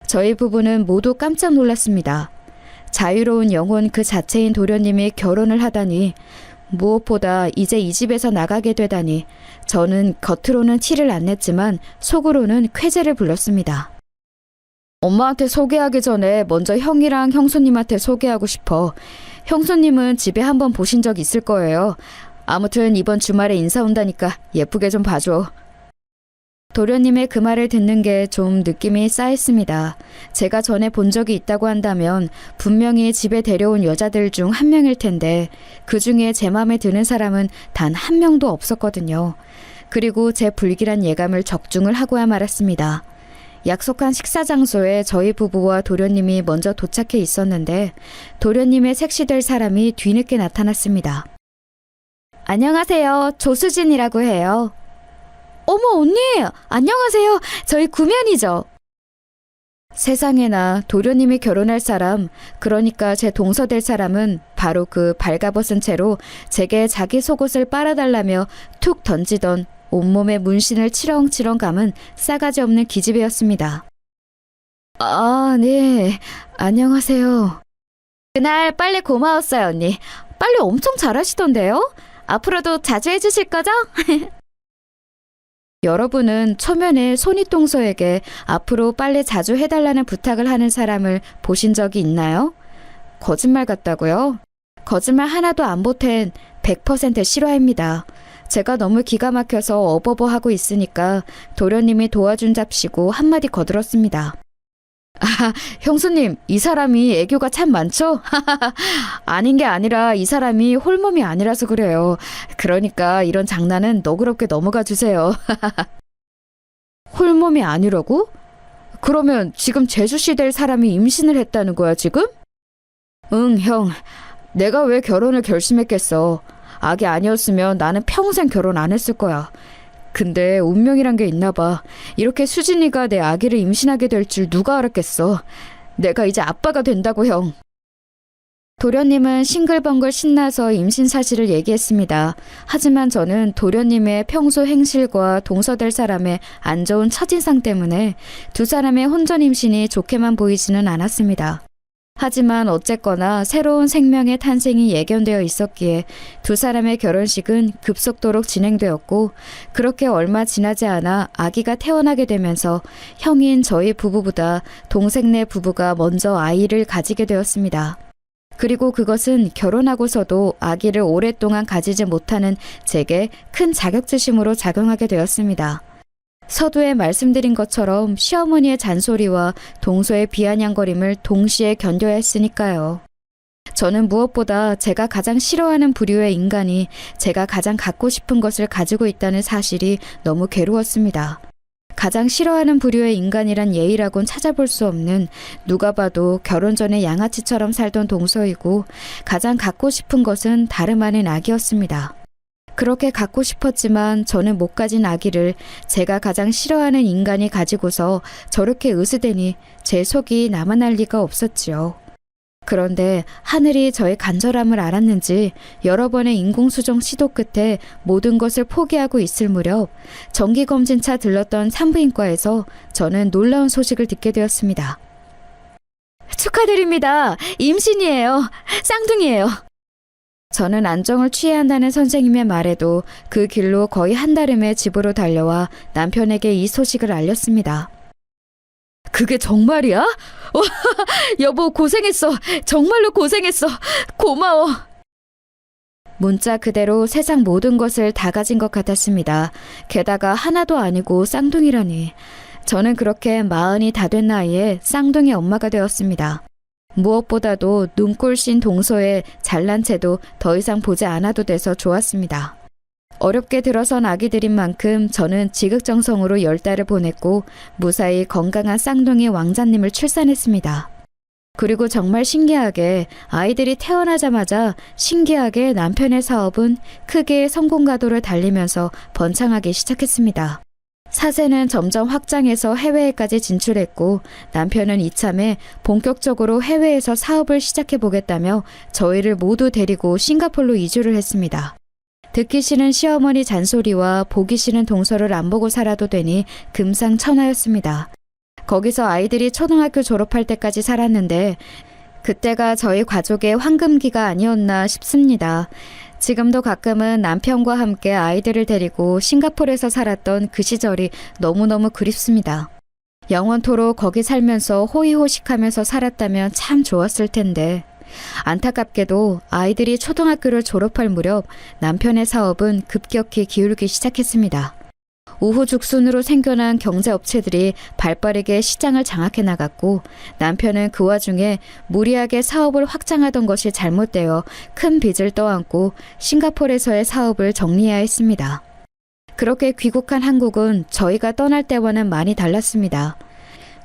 저희 부부는 모두 깜짝 놀랐습니다. 자유로운 영혼 그 자체인 도련님이 결혼을 하다니 무엇보다 이제 이 집에서 나가게 되다니 저는 겉으로는 티를 안 냈지만 속으로는 쾌재를 불렀습니다. 엄마한테 소개하기 전에 먼저 형이랑 형수님한테 소개하고 싶어. 형수님은 집에 한번 보신 적 있을 거예요. 아무튼 이번 주말에 인사 온다니까 예쁘게 좀 봐줘. 도련님의 그 말을 듣는 게 좀 느낌이 쌓였습니다. 제가 전에 본 적이 있다고 한다면 분명히 집에 데려온 여자들 중 한 명일 텐데 그 중에 제 마음에 드는 사람은 단 한 명도 없었거든요. 그리고 제 불길한 예감을 적중을 하고야 말았습니다. 약속한 식사 장소에 저희 부부와 도련님이 먼저 도착해 있었는데 도련님의 색시될 사람이 뒤늦게 나타났습니다. 안녕하세요. 조수진이라고 해요. 어머 언니! 안녕하세요. 저희 구면이죠. 세상에나 도련님이 결혼할 사람, 그러니까 제 동서될 사람은 바로 그 발가벗은 채로 제게 자기 속옷을 빨아달라며 툭 던지던 온몸에 문신을 치렁치렁 감은 싸가지 없는 기집애였습니다. 아, 네. 안녕하세요. 그날 빨래 고마웠어요, 언니. 빨래 엄청 잘하시던데요? 앞으로도 자주 해주실 거죠? 여러분은 초면에 손윗동서에게 앞으로 빨래 자주 해달라는 부탁을 하는 사람을 보신 적이 있나요? 거짓말 같다고요? 거짓말 하나도 안 보탠 100% 실화입니다. 제가 너무 기가 막혀서 어버버하고 있으니까 도련님이 도와준 잡시고 한마디 거들었습니다. 아, 형수님, 이 사람이 애교가 참 많죠? 아닌 게 아니라 이 사람이 홀몸이 아니라서 그래요. 그러니까 이런 장난은 너그럽게 넘어가 주세요. 홀몸이 아니라고? 그러면 지금 제주씨 될 사람이 임신을 했다는 거야, 지금? 응, 형. 내가 왜 결혼을 결심했겠어. 아기 아니었으면 나는 평생 결혼 안 했을 거야. 근데 운명이란 게 있나 봐. 이렇게 수진이가 내 아기를 임신하게 될 줄 누가 알았겠어. 내가 이제 아빠가 된다고, 형. 도련님은 싱글벙글 신나서 임신 사실을 얘기했습니다. 하지만 저는 도련님의 평소 행실과 동서될 사람의 안 좋은 첫인상 때문에 두 사람의 혼전 임신이 좋게만 보이지는 않았습니다. 하지만 어쨌거나 새로운 생명의 탄생이 예견되어 있었기에 두 사람의 결혼식은 급속도로 진행되었고 그렇게 얼마 지나지 않아 아기가 태어나게 되면서 형인 저희 부부보다 동생네 부부가 먼저 아이를 가지게 되었습니다. 그리고 그것은 결혼하고서도 아기를 오랫동안 가지지 못하는 제게 큰 자격지심으로 작용하게 되었습니다. 서두에 말씀드린 것처럼 시어머니의 잔소리와 동서의 비아냥거림을 동시에 견뎌야 했으니까요. 저는 무엇보다 제가 가장 싫어하는 부류의 인간이 제가 가장 갖고 싶은 것을 가지고 있다는 사실이 너무 괴로웠습니다. 가장 싫어하는 부류의 인간이란 예의라곤 찾아볼 수 없는 누가 봐도 결혼 전에 양아치처럼 살던 동서이고 가장 갖고 싶은 것은 다름 아닌 아기였습니다. 그렇게 갖고 싶었지만 저는 못 가진 아기를 제가 가장 싫어하는 인간이 가지고서 저렇게 으스대니 제 속이 남아날 리가 없었지요. 그런데 하늘이 저의 간절함을 알았는지 여러 번의 인공수정 시도 끝에 모든 것을 포기하고 있을 무렵 정기검진차 들렀던 산부인과에서 저는 놀라운 소식을 듣게 되었습니다. 축하드립니다. 임신이에요. 쌍둥이에요. 저는 안정을 취해야 한다는 선생님의 말에도 그 길로 거의 한달음에 집으로 달려와 남편에게 이 소식을 알렸습니다. 그게 정말이야? 여보 고생했어. 정말로 고생했어. 고마워. 문자 그대로 세상 모든 것을 다 가진 것 같았습니다. 게다가 하나도 아니고 쌍둥이라니. 저는 그렇게 40이 다 된 나이에 쌍둥이 엄마가 되었습니다. 무엇보다도 눈꼴씬 동서에 잘난 채도 더 이상 보지 않아도 돼서 좋았습니다. 어렵게 들어선 아기들인 만큼 저는 지극정성으로 10달을 보냈고 무사히 건강한 쌍둥이 왕자님을 출산했습니다. 그리고 정말 신기하게 아이들이 태어나자마자 신기하게 남편의 사업은 크게 성공 가도를 달리면서 번창하기 시작했습니다. 사세는 점점 확장해서 해외에까지 진출했고 남편은 이참에 본격적으로 해외에서 사업을 시작해보겠다며 저희를 모두 데리고 싱가포르로 이주를 했습니다. 듣기 싫은 시어머니 잔소리와 보기 싫은 동서를 안 보고 살아도 되니 금상첨화였습니다. 거기서 아이들이 초등학교 졸업할 때까지 살았는데 그때가 저희 가족의 황금기가 아니었나 싶습니다. 지금도 가끔은 남편과 함께 아이들을 데리고 싱가포르에서 살았던 그 시절이 너무너무 그립습니다. 영원토록 거기 살면서 호의호식하면서 살았다면 참 좋았을 텐데 안타깝게도 아이들이 초등학교를 졸업할 무렵 남편의 사업은 급격히 기울기 시작했습니다. 우후죽순으로 생겨난 경제업체들이 발빠르게 시장을 장악해 나갔고 남편은 그 와중에 무리하게 사업을 확장하던 것이 잘못되어 큰 빚을 떠안고 싱가포르에서의 사업을 정리해야 했습니다. 그렇게 귀국한 한국은 저희가 떠날 때와는 많이 달랐습니다.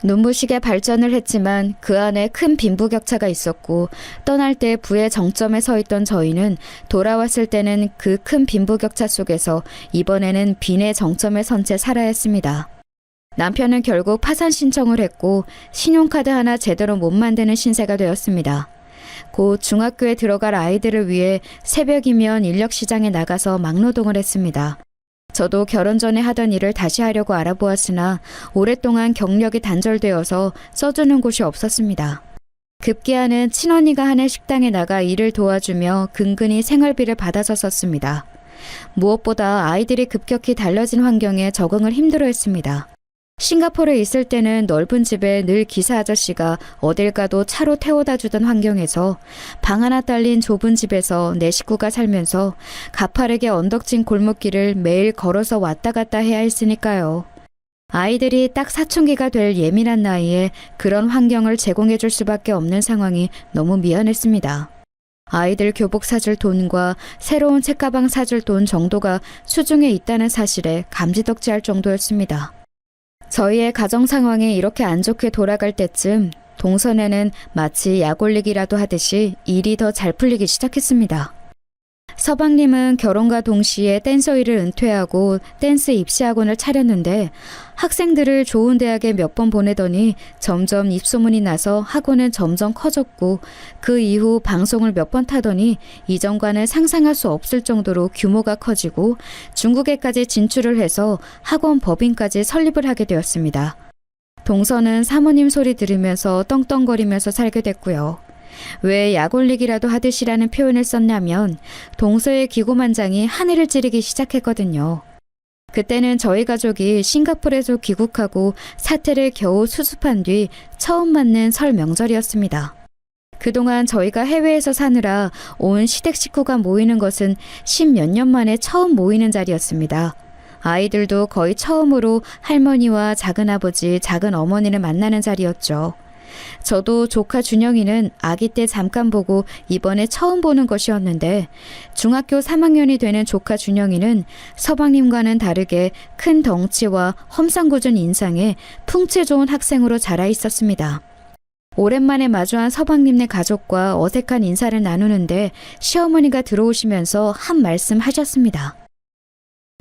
눈부시게 발전을 했지만 그 안에 큰 빈부격차가 있었고 떠날 때 부의 정점에 서 있던 저희는 돌아왔을 때는 그 큰 빈부격차 속에서 이번에는 빈의 정점에 선 채 살아야 했습니다. 남편은 결국 파산 신청을 했고 신용카드 하나 제대로 못 만드는 신세가 되었습니다. 곧 중학교에 들어갈 아이들을 위해 새벽이면 인력시장에 나가서 막노동을 했습니다. 저도 결혼 전에 하던 일을 다시 하려고 알아보았으나 오랫동안 경력이 단절되어서 써주는 곳이 없었습니다. 급기야는 친언니가 하는 식당에 나가 일을 도와주며 근근히 생활비를 받아서 썼습니다. 무엇보다 아이들이 급격히 달라진 환경에 적응을 힘들어했습니다. 싱가포르에 있을 때는 넓은 집에 늘 기사 아저씨가 어딜 가도 차로 태워다 주던 환경에서 방 하나 딸린 좁은 집에서 내 식구가 살면서 가파르게 언덕진 골목길을 매일 걸어서 왔다 갔다 해야 했으니까요. 아이들이 딱 사춘기가 될 예민한 나이에 그런 환경을 제공해 줄 수밖에 없는 상황이 너무 미안했습니다. 아이들 교복 사줄 돈과 새로운 책가방 사줄 돈 정도가 수중에 있다는 사실에 감지덕지할 정도였습니다. 저희의 가정 상황이 이렇게 안 좋게 돌아갈 때쯤 동선에는 마치 약 올리기라도 하듯이 일이 더 잘 풀리기 시작했습니다. 서방님은 결혼과 동시에 댄서일을 은퇴하고 댄스 입시학원을 차렸는데 학생들을 좋은 대학에 몇 번 보내더니 점점 입소문이 나서 학원은 점점 커졌고 그 이후 방송을 몇 번 타더니 이전과는 상상할 수 없을 정도로 규모가 커지고 중국에까지 진출을 해서 학원 법인까지 설립을 하게 되었습니다. 동서는 사모님 소리 들으면서 떵떵거리면서 살게 됐고요. 왜 약올리기라도 하듯이라는 표현을 썼냐면 동서의 기고만장이 하늘을 찌르기 시작했거든요. 그때는 저희 가족이 싱가포르에서 귀국하고 사태를 겨우 수습한 뒤 처음 맞는 설 명절이었습니다. 그동안 저희가 해외에서 사느라 온 시댁 식구가 모이는 것은 10몇 년 만에 처음 모이는 자리였습니다. 아이들도 거의 처음으로 할머니와 작은아버지, 작은어머니를 만나는 자리였죠. 저도 조카 준영이는 아기 때 잠깐 보고 이번에 처음 보는 것이었는데 중학교 3학년이 되는 조카 준영이는 서방님과는 다르게 큰 덩치와 험상궂은 인상에 풍채 좋은 학생으로 자라 있었습니다. 오랜만에 마주한 서방님네 가족과 어색한 인사를 나누는데 시어머니가 들어오시면서 한 말씀 하셨습니다.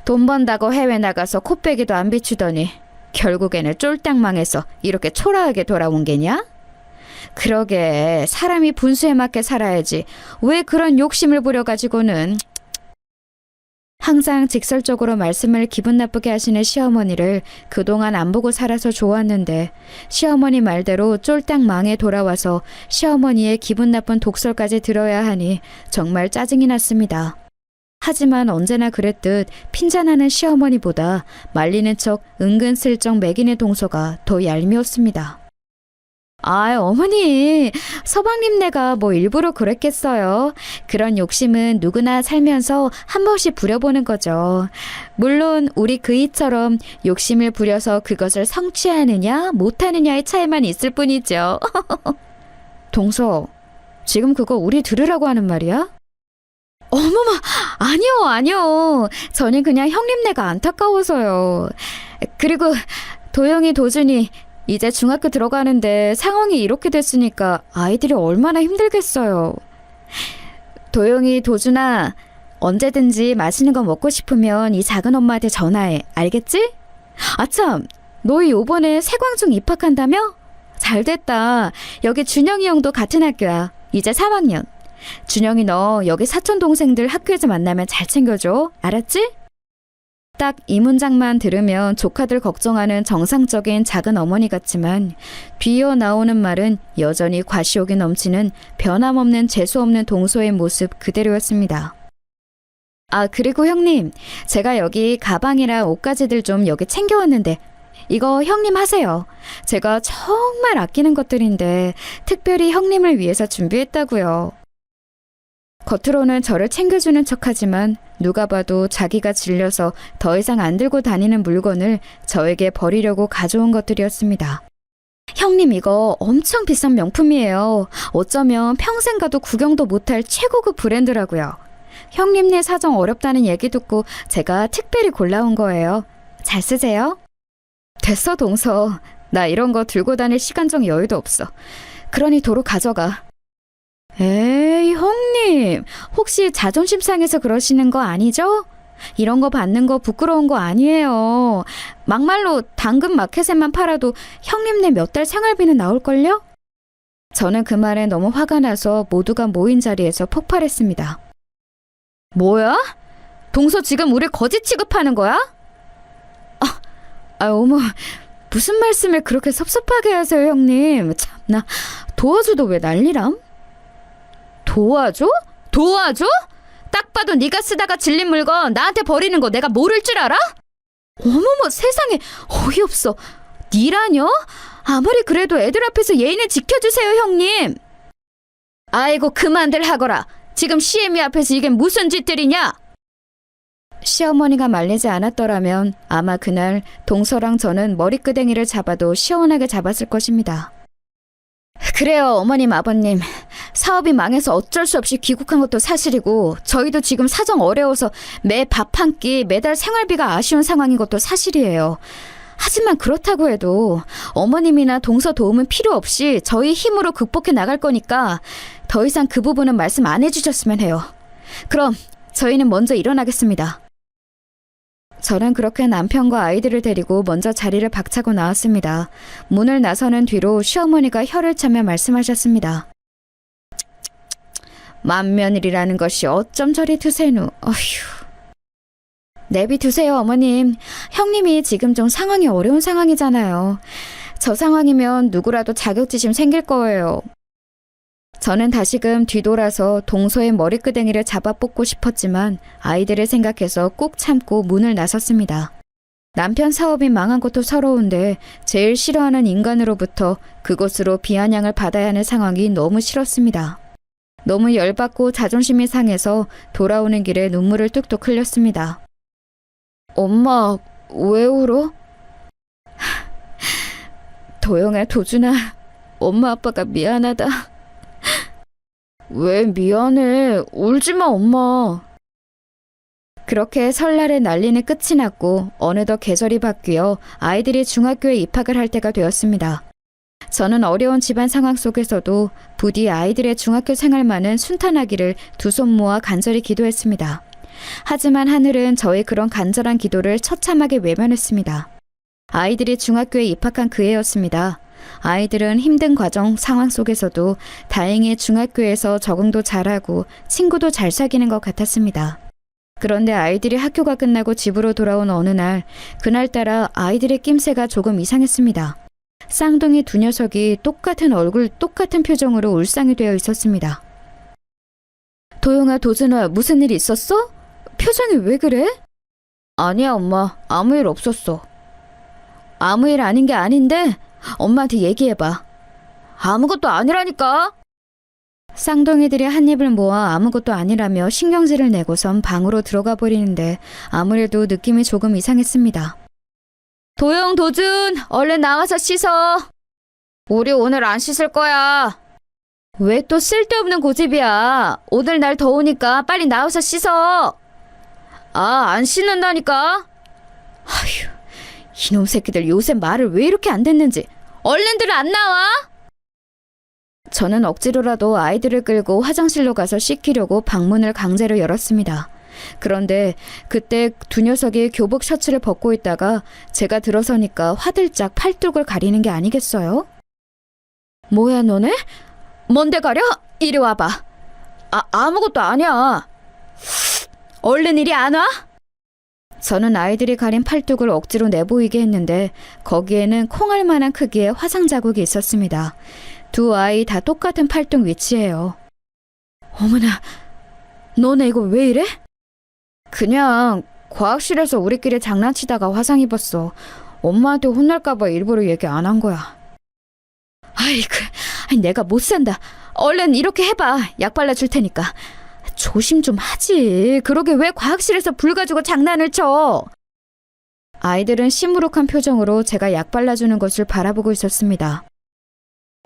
돈 번다고 해외 나가서 코빼기도 안 비추더니 결국에는 쫄딱 망해서 이렇게 초라하게 돌아온 게냐? 그러게 사람이 분수에 맞게 살아야지 왜 그런 욕심을 부려가지고는. 항상 직설적으로 말씀을 기분 나쁘게 하시는 시어머니를 그동안 안 보고 살아서 좋았는데 시어머니 말대로 쫄딱 망해 돌아와서 시어머니의 기분 나쁜 독설까지 들어야 하니 정말 짜증이 났습니다. 하지만 언제나 그랬듯 핀잔하는 시어머니보다 말리는 척 은근슬쩍 매기는 동서가 더 얄미웠습니다. 아, 어머니, 서방님네가 뭐 일부러 그랬겠어요. 그런 욕심은 누구나 살면서 한 번씩 부려보는 거죠. 물론 우리 그이처럼 욕심을 부려서 그것을 성취하느냐 못하느냐의 차이만 있을 뿐이죠. 동서, 지금 그거 우리 들으라고 하는 말이야? 어머마, 아니요. 저는 그냥 형님네가 안타까워서요. 그리고 도영이, 도준이 이제 중학교 들어가는데 상황이 이렇게 됐으니까 아이들이 얼마나 힘들겠어요. 도영이, 도준아, 언제든지 맛있는 거 먹고 싶으면 이 작은 엄마한테 전화해. 알겠지? 아참, 너희 요번에 세광중 입학한다며? 잘됐다. 여기 준영이 형도 같은 학교야. 이제 3학년. 준영이 너 여기 사촌 동생들 학교에서 만나면 잘 챙겨줘. 알았지? 딱 이 문장만 들으면 조카들 걱정하는 정상적인 작은 어머니 같지만 뒤이어 나오는 말은 여전히 과시욕이 넘치는 변함없는 재수없는 동서의 모습 그대로였습니다. 아, 그리고 형님, 제가 여기 가방이랑 옷가지들 좀 여기 챙겨왔는데 이거 형님 하세요. 제가 정말 아끼는 것들인데 특별히 형님을 위해서 준비했다고요. 겉으로는 저를 챙겨주는 척하지만 누가 봐도 자기가 질려서 더 이상 안 들고 다니는 물건을 저에게 버리려고 가져온 것들이었습니다. 형님 이거 엄청 비싼 명품이에요. 어쩌면 평생 가도 구경도 못할 최고급 브랜드라고요. 형님네 사정 어렵다는 얘기 듣고 제가 특별히 골라온 거예요. 잘 쓰세요. 됐어 동서. 나 이런 거 들고 다닐 시간적 여유도 없어. 그러니 도로 가져가. 에이 형님, 혹시 자존심 상해서 그러시는 거 아니죠? 이런 거 받는 거 부끄러운 거 아니에요. 막말로 당근 마켓에만 팔아도 형님네 몇 달 생활비는 나올걸요? 저는 그 말에 너무 화가 나서 모두가 모인 자리에서 폭발했습니다. 뭐야? 동서 지금 우리 거지 취급하는 거야? 어머, 무슨 말씀을 그렇게 섭섭하게 하세요 형님. 참나, 도와줘도 왜 난리람? 도와줘? 도와줘? 딱 봐도 네가 쓰다가 질린 물건 나한테 버리는 거 내가 모를 줄 알아? 어머머 세상에, 어이없어. 니라뇨? 아무리 그래도 애들 앞에서 예의는 지켜주세요 형님. 아이고 그만들 하거라. 지금 시애미 앞에서 이게 무슨 짓들이냐? 시어머니가 말리지 않았더라면 아마 그날 동서랑 저는 머리끄댕이를 잡아도 시원하게 잡았을 것입니다. 그래요 어머님 아버님, 사업이 망해서 어쩔 수 없이 귀국한 것도 사실이고 저희도 지금 사정 어려워서 매 밥 한 끼 매달 생활비가 아쉬운 상황인 것도 사실이에요. 하지만 그렇다고 해도 어머님이나 동서 도움은 필요 없이 저희 힘으로 극복해 나갈 거니까 더 이상 그 부분은 말씀 안 해주셨으면 해요. 그럼 저희는 먼저 일어나겠습니다. 저는 그렇게 남편과 아이들을 데리고 먼저 자리를 박차고 나왔습니다. 문을 나서는 뒤로 시어머니가 혀를 차며 말씀하셨습니다. 만며느리라는 것이 어쩜 저리 드세누. 어휴. 내비두세요 어머님. 형님이 지금 좀 상황이 어려운 상황이잖아요. 저 상황이면 누구라도 자격지심 생길 거예요. 저는 다시금 뒤돌아서 동서의 머리끄댕이를 잡아 뽑고 싶었지만 아이들을 생각해서 꾹 참고 문을 나섰습니다. 남편 사업이 망한 것도 서러운데 제일 싫어하는 인간으로부터 그것으로 비아냥을 받아야 하는 상황이 너무 싫었습니다. 너무 열받고 자존심이 상해서 돌아오는 길에 눈물을 뚝뚝 흘렸습니다. 엄마, 왜 울어? 도영아, 도준아, 엄마 아빠가 미안하다. 왜 미안해? 울지마 엄마. 그렇게 설날의 난리는 끝이 났고 어느덧 계절이 바뀌어 아이들이 중학교에 입학을 할 때가 되었습니다. 저는 어려운 집안 상황 속에서도 부디 아이들의 중학교 생활만은 순탄하기를 두 손 모아 간절히 기도했습니다. 하지만 하늘은 저의 그런 간절한 기도를 처참하게 외면했습니다. 아이들이 중학교에 입학한 그 해였습니다. 아이들은 힘든 과정 상황 속에서도 다행히 중학교에서 적응도 잘하고 친구도 잘 사귀는 것 같았습니다. 그런데 아이들이 학교가 끝나고 집으로 돌아온 어느 날, 그날따라 아이들의 낌새가 조금 이상했습니다. 쌍둥이 두 녀석이 똑같은 얼굴, 똑같은 표정으로 울상이 되어 있었습니다. 도영아, 도준아, 무슨 일 있었어? 표정이 왜 그래? 아니야, 엄마. 아무 일 없었어. 아무 일 아닌 게 아닌데 엄마한테 얘기해봐. 아무것도 아니라니까. 쌍둥이들이 한 입을 모아 아무것도 아니라며 신경질을 내고선 방으로 들어가 버리는데 아무래도 느낌이 조금 이상했습니다. 도영, 도준, 얼른 나와서 씻어. 우리 오늘 안 씻을 거야. 왜 또 쓸데없는 고집이야. 오늘 날 더우니까 빨리 나와서 씻어. 안 씻는다니까. 아휴, 이놈 새끼들 요새 말을 왜 이렇게 안 듣는지. 얼른들 안 나와. 저는 억지로라도 아이들을 끌고 화장실로 가서 씻기려고 방문을 강제로 열었습니다. 그런데 그때 두 녀석이 교복 셔츠를 벗고 있다가 제가 들어서니까 화들짝 팔뚝을 가리는 게 아니겠어요? 뭐야 너네? 뭔데 가려? 이리 와봐. 아무것도 아니야. 얼른 이리 안 와? 저는 아이들이 가린 팔뚝을 억지로 내보이게 했는데 거기에는 콩알만한 크기의 화상 자국이 있었습니다. 두 아이 다 똑같은 팔뚝 위치예요. 어머나, 너네 이거 왜 이래? 그냥 과학실에서 우리끼리 장난치다가 화상 입었어. 엄마한테 혼날까봐 일부러 얘기 안 한 거야. 아이, 내가 못 산다. 얼른 이렇게 해봐. 약 발라줄 테니까. 조심 좀 하지. 그러게 왜 과학실에서 불 가지고 장난을 쳐? 아이들은 시무룩한 표정으로 제가 약 발라주는 것을 바라보고 있었습니다.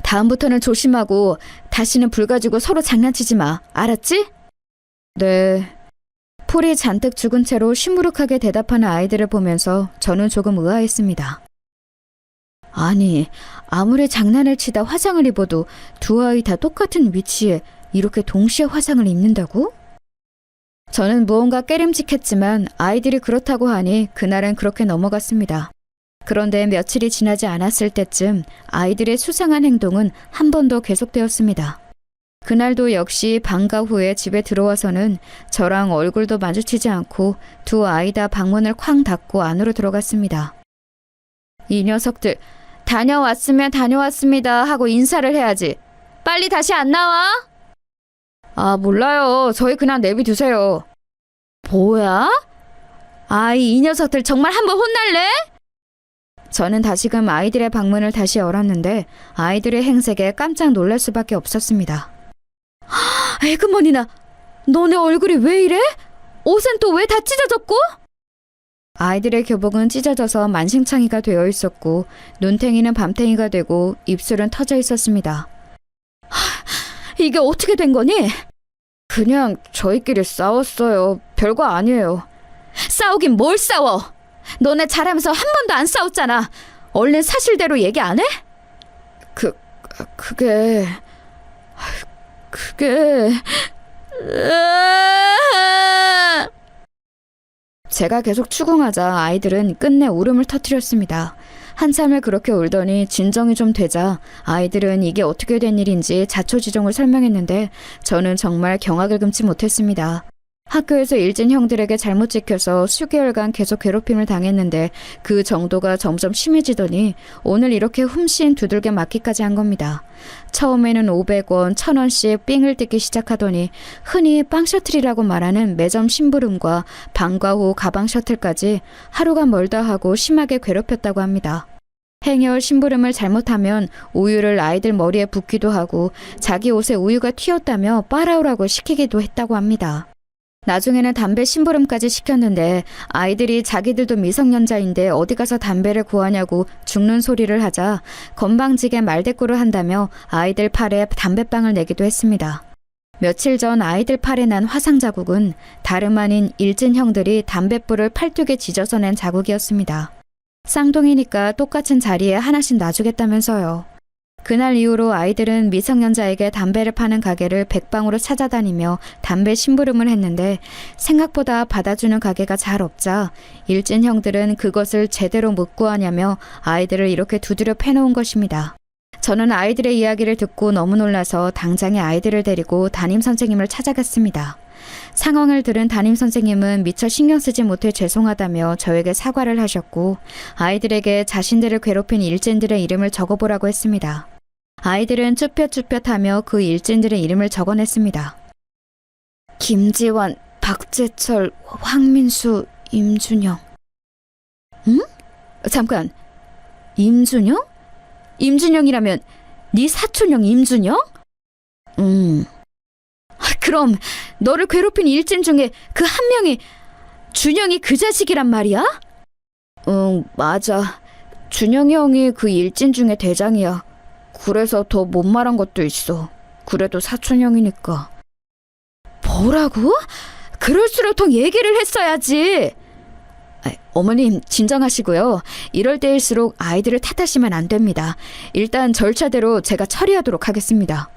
다음부터는 조심하고 다시는 불 가지고 서로 장난치지 마. 알았지? 네. 풀이 잔뜩 죽은 채로 시무룩하게 대답하는 아이들을 보면서 저는 조금 의아했습니다. 아니, 아무리 장난을 치다 화상을 입어도 두 아이 다 똑같은 위치에 이렇게 동시에 화상을 입는다고? 저는 무언가 깨름직했지만 아이들이 그렇다고 하니 그날은 그렇게 넘어갔습니다. 그런데 며칠이 지나지 않았을 때쯤 아이들의 수상한 행동은 한 번 더 계속되었습니다. 그날도 역시 방과 후에 집에 들어와서는 저랑 얼굴도 마주치지 않고 두 아이 다 방문을 쾅 닫고 안으로 들어갔습니다. 이 녀석들, 다녀왔으면 다녀왔습니다 하고 인사를 해야지. 빨리 다시 안 나와? 아, 몰라요. 저희 그냥 내비두세요. 뭐야? 아이, 이 녀석들 정말 한번 혼날래? 저는 다시금 아이들의 방문을 다시 열었는데 아이들의 행색에 깜짝 놀랄 수밖에 없었습니다. 에그머니나, 너네 얼굴이 왜 이래? 옷은 또 왜 다 찢어졌고? 아이들의 교복은 찢어져서 만신창이가 되어 있었고 눈탱이는 밤탱이가 되고 입술은 터져 있었습니다. 이게 어떻게 된 거니? 그냥 저희끼리 싸웠어요. 별거 아니에요. 싸우긴 뭘 싸워? 너네 잘하면서 한 번도 안 싸웠잖아. 얼른 사실대로 얘기 안 해? 그게... 제가 계속 추궁하자 아이들은 끝내 울음을 터뜨렸습니다. 한참을 그렇게 울더니 진정이 좀 되자 아이들은 이게 어떻게 된 일인지 자초지종을 설명했는데 저는 정말 경악을 금치 못했습니다. 학교에서 일진 형들에게 잘못 찍혀서 수개월간 계속 괴롭힘을 당했는데 그 정도가 점점 심해지더니 오늘 이렇게 훔씬 두들겨 맞기까지 한 겁니다. 처음에는 500원, 1000원씩 삥을 뜯기 시작하더니 흔히 빵 셔틀이라고 말하는 매점 심부름과 방과 후 가방 셔틀까지 하루가 멀다 하고 심하게 괴롭혔다고 합니다. 행여울 심부름을 잘못하면 우유를 아이들 머리에 붓기도 하고 자기 옷에 우유가 튀었다며 빨아오라고 시키기도 했다고 합니다. 나중에는 담배 심부름까지 시켰는데 아이들이 자기들도 미성년자인데 어디 가서 담배를 구하냐고 죽는 소리를 하자 건방지게 말대꾸를 한다며 아이들 팔에 담배빵을 내기도 했습니다. 며칠 전 아이들 팔에 난 화상 자국은 다름 아닌 일진 형들이 담뱃불을 팔뚝에 지져서 낸 자국이었습니다. 쌍둥이니까 똑같은 자리에 하나씩 놔주겠다면서요. 그날 이후로 아이들은 미성년자에게 담배를 파는 가게를 백방으로 찾아다니며 담배 심부름을 했는데 생각보다 받아주는 가게가 잘 없자 일진 형들은 그것을 제대로 못 구하냐며 아이들을 이렇게 두드려 패놓은 것입니다. 저는 아이들의 이야기를 듣고 너무 놀라서 당장에 아이들을 데리고 담임선생님을 찾아갔습니다. 상황을 들은 담임선생님은 미처 신경 쓰지 못해 죄송하다며 저에게 사과를 하셨고 아이들에게 자신들을 괴롭힌 일진들의 이름을 적어보라고 했습니다. 아이들은 쭈뼛쭈뼛하며 그 일진들의 이름을 적어냈습니다. 김지환, 박재철, 황민수, 임준영. 응? 잠깐, 임준영? 임준영이라면 네 사촌형 임준영? 그럼 너를 괴롭힌 일진 중에 그 한 명이 준영이 그 자식이란 말이야? 응, 맞아. 준영이 형이 그 일진 중에 대장이야. 그래서 더 못 말한 것도 있어. 그래도 사촌형이니까. 뭐라고? 그럴수록 더 얘기를 했어야지. 어머님 진정하시고요. 이럴 때일수록 아이들을 탓하시면 안 됩니다. 일단 절차대로 제가 처리하도록 하겠습니다.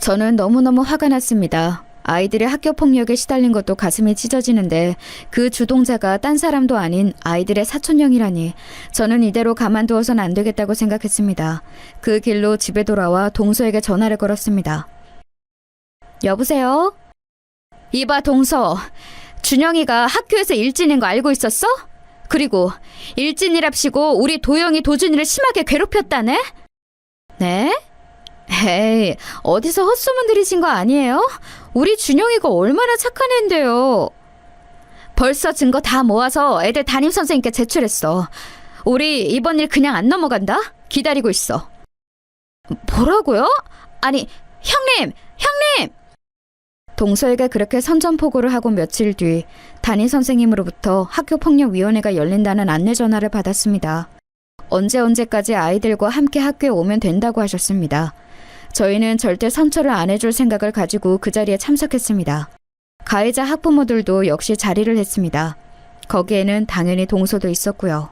저는 너무너무 화가 났습니다. 아이들의 학교 폭력에 시달린 것도 가슴이 찢어지는데 그 주동자가 딴 사람도 아닌 아이들의 사촌형이라니 저는 이대로 가만두어선 안 되겠다고 생각했습니다. 그 길로 집에 돌아와 동서에게 전화를 걸었습니다. 여보세요? 이봐 동서, 준영이가 학교에서 일진인 거 알고 있었어? 그리고 일진이랍시고 우리 도영이 도준이를 심하게 괴롭혔다네? 네? 에이, 어디서 헛소문 들이신 거 아니에요? 우리 준영이가 얼마나 착한 앤데요. 벌써 증거 다 모아서 애들 담임선생님께 제출했어. 우리 이번 일 그냥 안 넘어간다? 기다리고 있어. 뭐라고요? 아니, 형님! 동서에게 그렇게 선전포고를 하고 며칠 뒤 담임선생님으로부터 학교폭력위원회가 열린다는 안내 전화를 받았습니다. 언제까지 아이들과 함께 학교에 오면 된다고 하셨습니다. 저희는 절대 선처를 안 해줄 생각을 가지고 그 자리에 참석했습니다. 가해자 학부모들도 역시 자리를 했습니다. 거기에는 당연히 동서도 있었고요.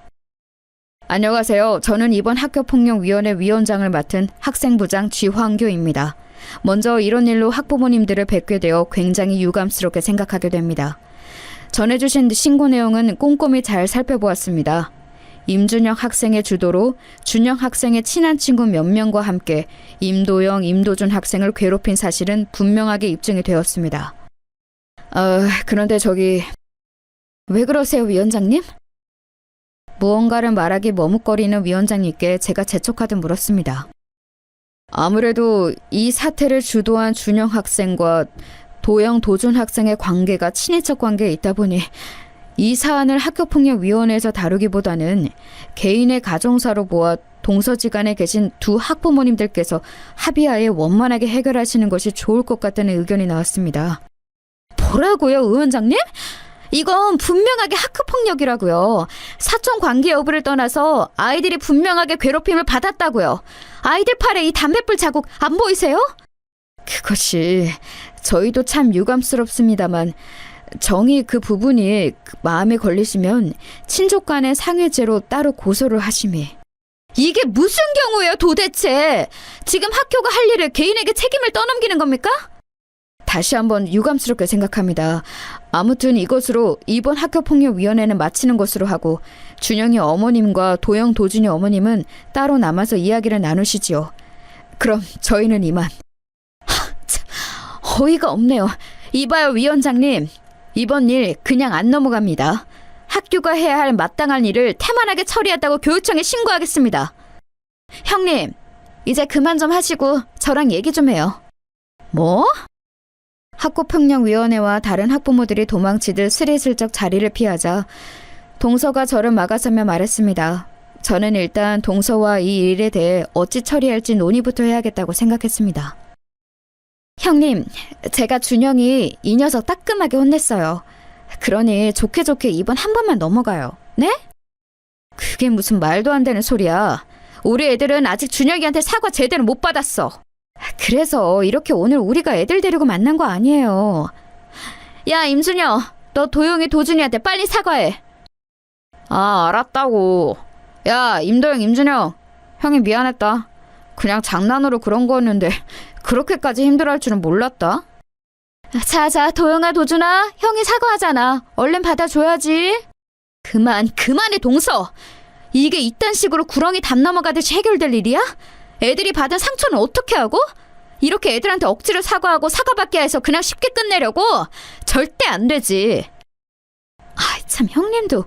안녕하세요. 저는 이번 학교폭력위원회 위원장을 맡은 학생부장 쥐황교입니다. 먼저 이런 일로 학부모님들을 뵙게 되어 굉장히 유감스럽게 생각하게 됩니다. 전해주신 신고 내용은 꼼꼼히 잘 살펴보았습니다. 임준혁 학생의 주도로 준혁 학생의 친한 친구 몇 명과 함께 임도영, 임도준 학생을 괴롭힌 사실은 분명하게 입증이 되었습니다. 그런데 왜 그러세요, 위원장님? 무언가를 말하기 머뭇거리는 위원장님께 제가 재촉하듯 물었습니다. 아무래도 이 사태를 주도한 준영 학생과 도영, 도준 학생의 관계가 친인척 관계에 있다 보니 이 사안을 학교폭력위원회에서 다루기보다는 개인의 가정사로 보아 동서지간에 계신 두 학부모님들께서 합의하에 원만하게 해결하시는 것이 좋을 것 같다는 의견이 나왔습니다. 뭐라고요, 위원장님? 이건 분명하게 학교폭력이라고요. 사촌 관계 여부를 떠나서 아이들이 분명하게 괴롭힘을 받았다고요. 아이들 팔에 이 담뱃불 자국 안 보이세요? 그것이 저희도 참 유감스럽습니다만 정이 그 부분이 마음에 걸리시면 친족 간의 상해죄로 따로 고소를 하심이. 이게 무슨 경우예요 도대체? 지금 학교가 할 일을 개인에게 책임을 떠넘기는 겁니까? 다시 한번 유감스럽게 생각합니다. 아무튼 이것으로 이번 학교폭력위원회는 마치는 것으로 하고 준영이 어머님과 도영, 도준이 어머님은 따로 남아서 이야기를 나누시지요. 그럼 저희는 이만. 참, 어이가 없네요. 이봐요 위원장님. 이번 일 그냥 안 넘어갑니다. 학교가 해야 할 마땅한 일을 태만하게 처리했다고 교육청에 신고하겠습니다. 형님, 이제 그만 좀 하시고 저랑 얘기 좀 해요. 뭐? 학교폭력위원회와 다른 학부모들이 도망치듯 스리슬쩍 자리를 피하자 동서가 저를 막아서며 말했습니다. 저는 일단 동서와 이 일에 대해 어찌 처리할지 논의부터 해야겠다고 생각했습니다. 형님, 제가 준영이 이 녀석 따끔하게 혼냈어요. 그러니 좋게 이번 한 번만 넘어가요. 네? 그게 무슨 말도 안 되는 소리야. 우리 애들은 아직 준혁이한테 사과 제대로 못 받았어. 그래서 이렇게 오늘 우리가 애들 데리고 만난 거 아니에요. 야, 임준혁, 너 도영이 도준이한테 빨리 사과해. 알았다고. 야, 임도영, 임준혁, 형이 미안했다. 그냥 장난으로 그런 거였는데 그렇게까지 힘들어할 줄은 몰랐다. 자, 도영아, 도준아, 형이 사과하잖아. 얼른 받아줘야지. 그만해, 동서. 이게 이딴 식으로 구렁이 담 넘어가듯이 해결될 일이야? 애들이 받은 상처는 어떻게 하고? 이렇게 애들한테 억지로 사과하고 사과받게 해서 그냥 쉽게 끝내려고? 절대 안 되지. 참, 형님도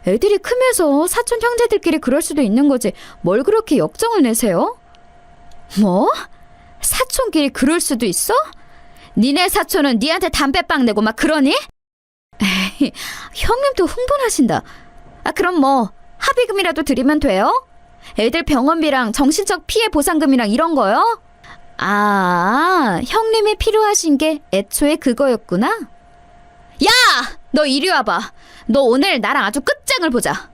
애들이 크면서 사촌 형제들끼리 그럴 수도 있는 거지 뭘 그렇게 역정을 내세요? 뭐? 사촌끼리 그럴 수도 있어? 니네 사촌은 니한테 담배빵 내고 막 그러니? 에이, 형님도 흥분하신다. 그럼 뭐 합의금이라도 드리면 돼요? 애들 병원비랑 정신적 피해 보상금이랑 이런 거요? 형님이 필요하신 게 애초에 그거였구나? 야! 너 이리 와봐. 너 오늘 나랑 아주 끝장을 보자.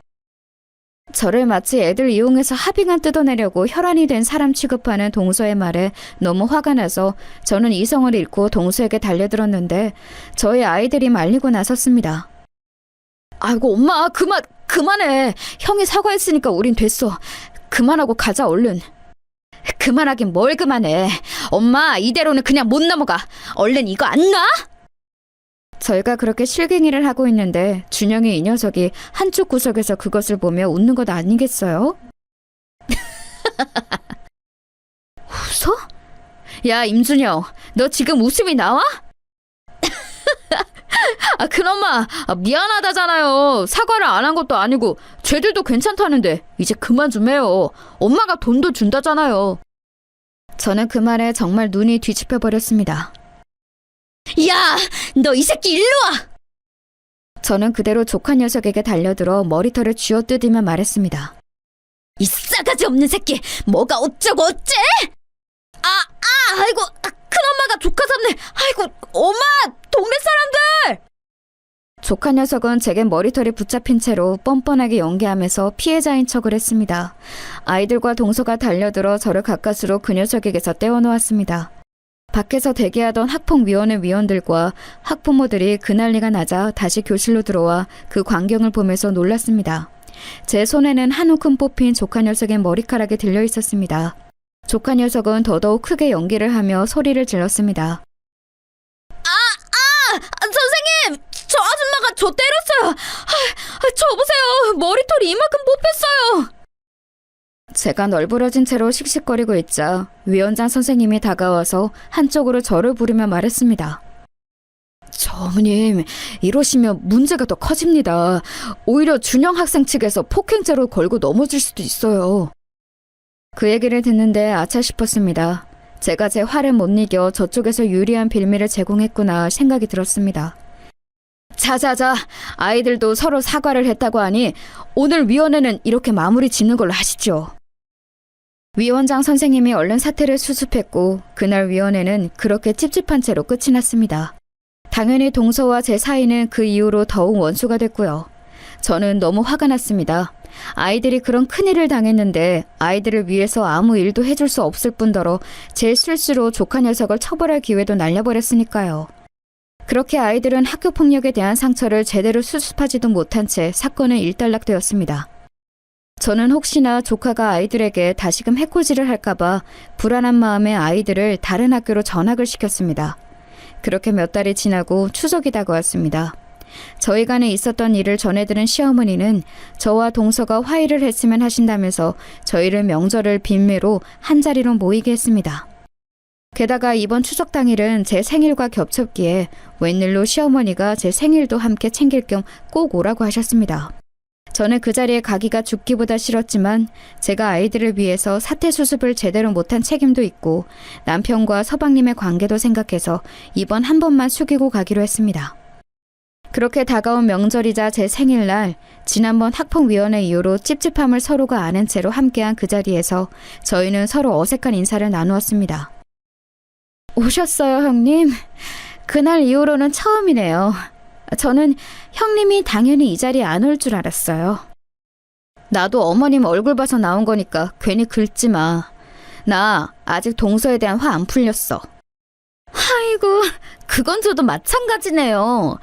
저를 마치 애들 이용해서 합의금 뜯어내려고 혈안이 된 사람 취급하는 동서의 말에 너무 화가 나서 저는 이성을 잃고 동서에게 달려들었는데 저희 아이들이 말리고 나섰습니다. 아이고 엄마 그만해. 형이 사과했으니까 우린 됐어. 그만하고 가자 얼른. 그만하긴 뭘 그만해. 엄마 이대로는 그냥 못 넘어가. 얼른 이거 안 놔? 저희가 그렇게 실갱이를 하고 있는데 준영이 이 녀석이 한쪽 구석에서 그것을 보며 웃는 것 아니겠어요? 웃어? 야 임준영, 너 지금 웃음이 나와? 그놈아, 미안하다잖아요. 사과를 안 한 것도 아니고 쟤들도 괜찮다는데 이제 그만 좀 해요. 엄마가 돈도 준다잖아요. 저는 그 말에 정말 눈이 뒤집혀 버렸습니다. 야, 너 이 새끼 일로 와! 저는 그대로 조카 녀석에게 달려들어 머리털을 쥐어뜯으며 말했습니다. 이 싸가지 없는 새끼! 뭐가 어쩌고 어째! 아이고, 큰엄마가 조카 잡네! 아이고, 엄마! 동네 사람들! 조카 녀석은 제게 머리털이 붙잡힌 채로 뻔뻔하게 연기하면서 피해자인 척을 했습니다. 아이들과 동서가 달려들어 저를 가까스로 그 녀석에게서 떼어놓았습니다. 밖에서 대기하던 학폭위원회 위원들과 학부모들이 그 난리가 나자 다시 교실로 들어와 그 광경을 보면서 놀랐습니다. 제 손에는 한 움큼 뽑힌 조카 녀석의 머리카락이 들려 있었습니다. 조카 녀석은 더더욱 크게 연기를 하며 소리를 질렀습니다. 선생님! 저 아줌마가 저 때렸어요! 저 보세요! 머리털이 이만큼 뽑혔어요! 제가 널브러진 채로 씩씩거리고 있자 위원장 선생님이 다가와서 한쪽으로 저를 부르며 말했습니다. 저 어머님, 이러시면 문제가 더 커집니다. 오히려 준영 학생 측에서 폭행죄로 걸고 넘어질 수도 있어요. 그 얘기를 듣는데 아차 싶었습니다. 제가 제 화를 못 이겨 저쪽에서 유리한 빌미를 제공했구나 생각이 들었습니다. 자자자, 아이들도 서로 사과를 했다고 하니 오늘 위원회는 이렇게 마무리 짓는 걸로 하시죠. 위원장 선생님이 얼른 사태를 수습했고 그날 위원회는 그렇게 찝찝한 채로 끝이 났습니다. 당연히 동서와 제 사이는 그 이후로 더욱 원수가 됐고요. 저는 너무 화가 났습니다. 아이들이 그런 큰일을 당했는데 아이들을 위해서 아무 일도 해줄 수 없을 뿐더러 제 실수로 조카 녀석을 처벌할 기회도 날려버렸으니까요. 그렇게 아이들은 학교폭력에 대한 상처를 제대로 수습하지도 못한 채 사건은 일단락되었습니다. 저는 혹시나 조카가 아이들에게 다시금 해코지를 할까봐 불안한 마음에 아이들을 다른 학교로 전학을 시켰습니다. 그렇게 몇 달이 지나고 추석이 다가왔습니다. 저희 간에 있었던 일을 전해들은 시어머니는 저와 동서가 화해를 했으면 하신다면서 저희를 명절을 빈매로 한자리로 모이게 했습니다. 게다가 이번 추석 당일은 제 생일과 겹쳤기에 웬일로 시어머니가 제 생일도 함께 챙길 겸 꼭 오라고 하셨습니다. 저는 그 자리에 가기가 죽기보다 싫었지만 제가 아이들을 위해서 사태 수습을 제대로 못한 책임도 있고 남편과 서방님의 관계도 생각해서 이번 한 번만 숙이고 가기로 했습니다. 그렇게 다가온 명절이자 제 생일날 지난번 학폭위원회 이후로 찝찝함을 서로가 아는 채로 함께한 그 자리에서 저희는 서로 어색한 인사를 나누었습니다. 오셨어요, 형님? 그날 이후로는 처음이네요. 저는 형님이 당연히 이 자리에 안 올 줄 알았어요. 나도 어머님 얼굴 봐서 나온 거니까 괜히 긁지 마. 나 아직 동서에 대한 화 안 풀렸어. 아이고, 그건 저도 마찬가지네요.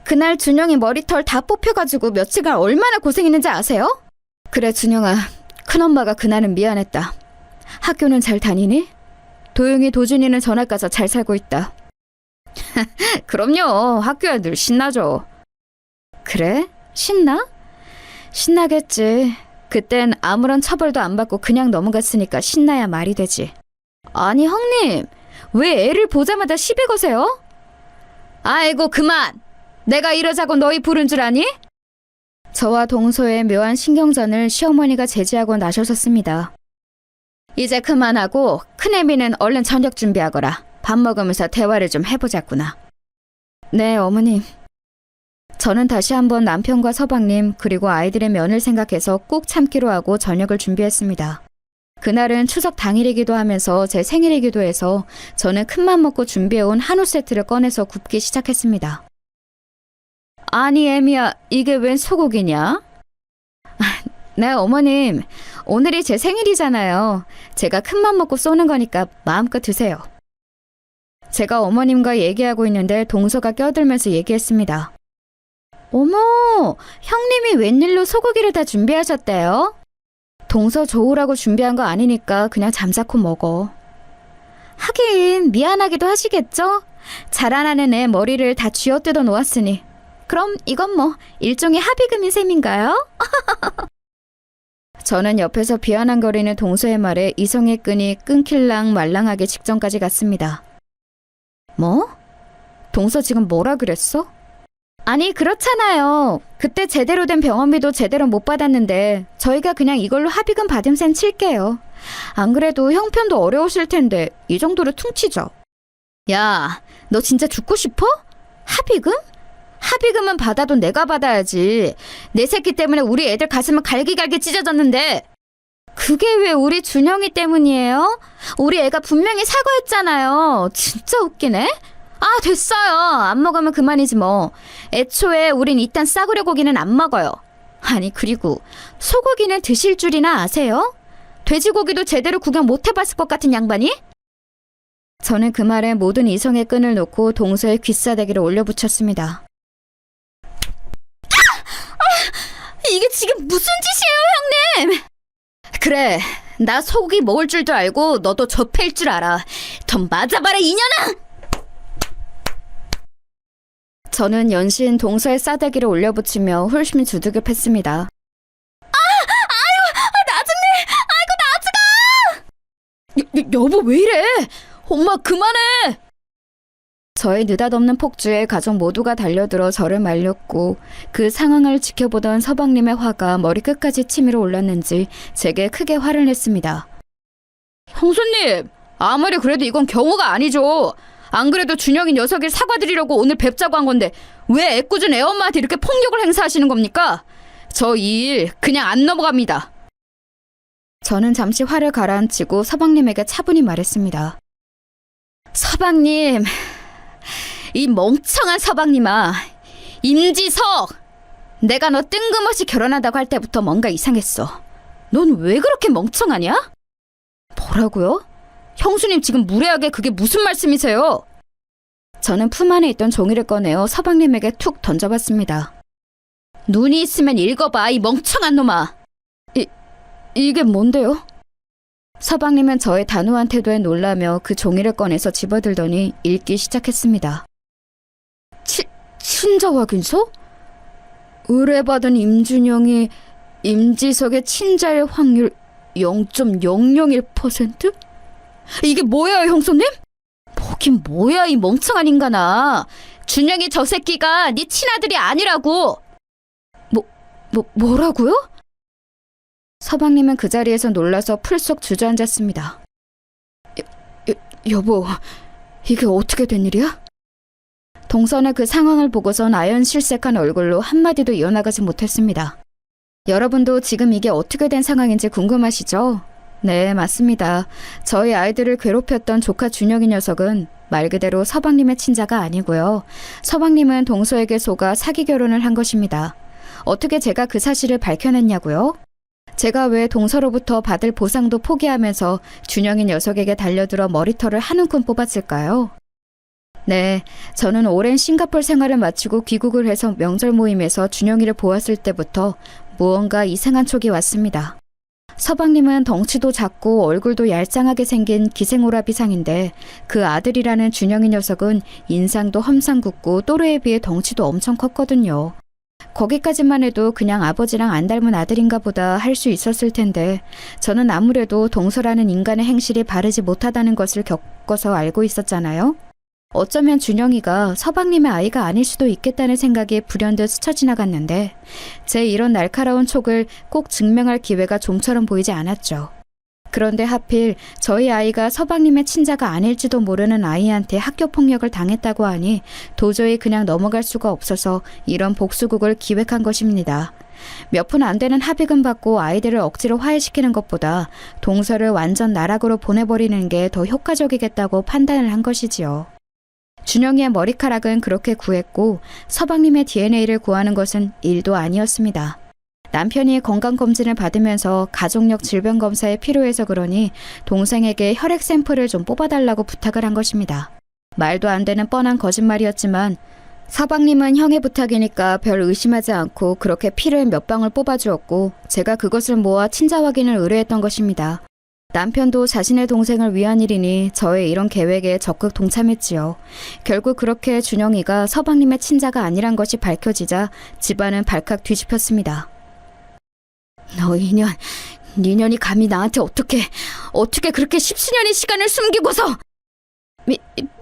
그날 준영이 머리털 다 뽑혀가지고 며칠간 얼마나 고생했는지 아세요? 그래, 준영아. 큰엄마가 그날은 미안했다. 학교는 잘 다니니? 도영이, 도준이는 전학 가서 잘 살고 있다. 그럼요. 학교 애들 신나죠. 그래? 신나? 신나겠지. 그땐 아무런 처벌도 안 받고 그냥 넘어갔으니까 신나야 말이 되지. 아니, 형님. 왜 애를 보자마자 시비 거세요? 아이고, 그만! 내가 이러자고 너희 부른 줄 아니? 저와 동서의 묘한 신경전을 시어머니가 제지하고 나서셨습니다. 이제 그만하고 큰애미는 얼른 저녁 준비하거라. 밥 먹으면서 대화를 좀 해보자꾸나. 네, 어머님. 저는 다시 한번 남편과 서방님 그리고 아이들의 면을 생각해서 꼭 참기로 하고 저녁을 준비했습니다. 그날은 추석 당일이기도 하면서 제 생일이기도 해서 저는 큰맘 먹고 준비해온 한우 세트를 꺼내서 굽기 시작했습니다. 아니, 애미야, 이게 웬 소고기냐? 네, 어머님. 오늘이 제 생일이잖아요. 제가 큰맘 먹고 쏘는 거니까 마음껏 드세요. 제가 어머님과 얘기하고 있는데 동서가 껴들면서 얘기했습니다. 어머, 형님이 웬일로 소고기를 다 준비하셨대요? 동서 좋으라고 준비한 거 아니니까 그냥 잠자코 먹어. 하긴 미안하기도 하시겠죠? 자라나는 애 머리를 다 쥐어뜯어 놓았으니 그럼 이건 뭐 일종의 합의금인 셈인가요? 저는 옆에서 비아냥거리는 동서의 말에 이성의 끈이 끊길랑 말랑하게 직전까지 갔습니다. 뭐? 동서 지금 뭐라 그랬어? 아니, 그렇잖아요. 그때 제대로 된 병원비도 제대로 못 받았는데 저희가 그냥 이걸로 합의금 받은 셈 칠게요. 안 그래도 형편도 어려우실 텐데 이 정도로 퉁치죠. 야, 너 진짜 죽고 싶어? 합의금? 합의금은 받아도 내가 받아야지. 내 새끼 때문에 우리 애들 가슴은 갈기갈기 찢어졌는데. 그게 왜 우리 준영이 때문이에요? 우리 애가 분명히 사과했잖아요. 진짜 웃기네. 아, 됐어요. 안 먹으면 그만이지 뭐. 애초에 우린 이딴 싸구려 고기는 안 먹어요. 아니, 그리고 소고기는 드실 줄이나 아세요? 돼지고기도 제대로 구경 못 해봤을 것 같은 양반이? 저는 그 말에 모든 이성의 끈을 놓고 동서의 귀싸대기를 올려붙였습니다. 이게 지금 무슨 짓이에요, 형님? 그래, 나 소고기 먹을 줄도 알고 너도 접해일 줄 알아. 더 맞아봐라, 이년아! 저는 연신 동서의 싸대기를 올려붙이며 홀심이 두들겨 팼습니다. 여보, 왜 이래? 엄마, 그만해! 저의 느닷없는 폭주에 가족 모두가 달려들어 저를 말렸고 그 상황을 지켜보던 서방님의 화가 머리끝까지 치밀어 올랐는지 제게 크게 화를 냈습니다. 형수님, 아무리 그래도 이건 경우가 아니죠. 안 그래도 준영이 녀석이 사과드리려고 오늘 뵙자고 한 건데 왜 애꿎은 애엄마한테 이렇게 폭력을 행사하시는 겁니까? 저 이 일 그냥 안 넘어갑니다. 저는 잠시 화를 가라앉히고 서방님에게 차분히 말했습니다. 서방님, 이 멍청한 서방님아, 임지석! 내가 너 뜬금없이 결혼한다고 할 때부터 뭔가 이상했어. 넌 왜 그렇게 멍청하냐? 뭐라고요? 형수님 지금 무례하게 그게 무슨 말씀이세요? 저는 품 안에 있던 종이를 꺼내어 서방님에게 툭 던져봤습니다. 눈이 있으면 읽어봐, 이 멍청한 놈아. 이게 뭔데요? 서방님은 저의 단호한 태도에 놀라며 그 종이를 꺼내서 집어들더니 읽기 시작했습니다. 친자 확인서? 의뢰받은 임준영이 임지석의 친자일 확률 0.001%? 이게 뭐예요, 형수님? 뭐긴 뭐야, 이 멍청한 인간아. 준영이 저 새끼가 네 친아들이 아니라고. 뭐라고요? 서방님은 그 자리에서 놀라서 풀썩 주저앉았습니다. 여보, 이게 어떻게 된 일이야? 동선의 그 상황을 보고선 아연실색한 얼굴로 한마디도 이어나가지 못했습니다. 여러분도 지금 이게 어떻게 된 상황인지 궁금하시죠? 네, 맞습니다. 저희 아이들을 괴롭혔던 조카 준영이 녀석은 말 그대로 서방님의 친자가 아니고요. 서방님은 동서에게 속아 사기 결혼을 한 것입니다. 어떻게 제가 그 사실을 밝혀냈냐고요? 제가 왜 동서로부터 받을 보상도 포기하면서 준영이 녀석에게 달려들어 머리털을 한 움큼 뽑았을까요? 네, 저는 오랜 싱가포르 생활을 마치고 귀국을 해서 명절 모임에서 준영이를 보았을 때부터 무언가 이상한 촉이 왔습니다. 서방님은 덩치도 작고 얼굴도 얄쌍하게 생긴 기생오라비상인데 그 아들이라는 준영이 녀석은 인상도 험상궂고 또래에 비해 덩치도 엄청 컸거든요. 거기까지만 해도 그냥 아버지랑 안 닮은 아들인가 보다 할 수 있었을 텐데 저는 아무래도 동서라는 인간의 행실이 바르지 못하다는 것을 겪어서 알고 있었잖아요. 어쩌면 준영이가 서방님의 아이가 아닐 수도 있겠다는 생각이 불현듯 스쳐 지나갔는데 제 이런 날카로운 촉을 꼭 증명할 기회가 좀처럼 보이지 않았죠. 그런데 하필 저희 아이가 서방님의 친자가 아닐지도 모르는 아이한테 학교 폭력을 당했다고 하니 도저히 그냥 넘어갈 수가 없어서 이런 복수극을 기획한 것입니다. 몇 푼 안 되는 합의금 받고 아이들을 억지로 화해시키는 것보다 동서를 완전 나락으로 보내버리는 게 더 효과적이겠다고 판단을 한 것이지요. 준영이의 머리카락은 그렇게 구했고 서방님의 DNA를 구하는 것은 일도 아니었습니다. 남편이 건강검진을 받으면서 가족력 질병검사에 필요해서 그러니 동생에게 혈액 샘플을 좀 뽑아달라고 부탁을 한 것입니다. 말도 안 되는 뻔한 거짓말이었지만 서방님은 형의 부탁이니까 별 의심하지 않고 그렇게 피를 몇 방울 뽑아주었고 제가 그것을 모아 친자 확인을 의뢰했던 것입니다. 남편도 자신의 동생을 위한 일이니 저의 이런 계획에 적극 동참했지요. 결국 그렇게 준영이가 서방님의 친자가 아니란 것이 밝혀지자 집안은 발칵 뒤집혔습니다. 너 이년, 니년이 감히 나한테 어떻게 그렇게 십수년의 시간을 숨기고서.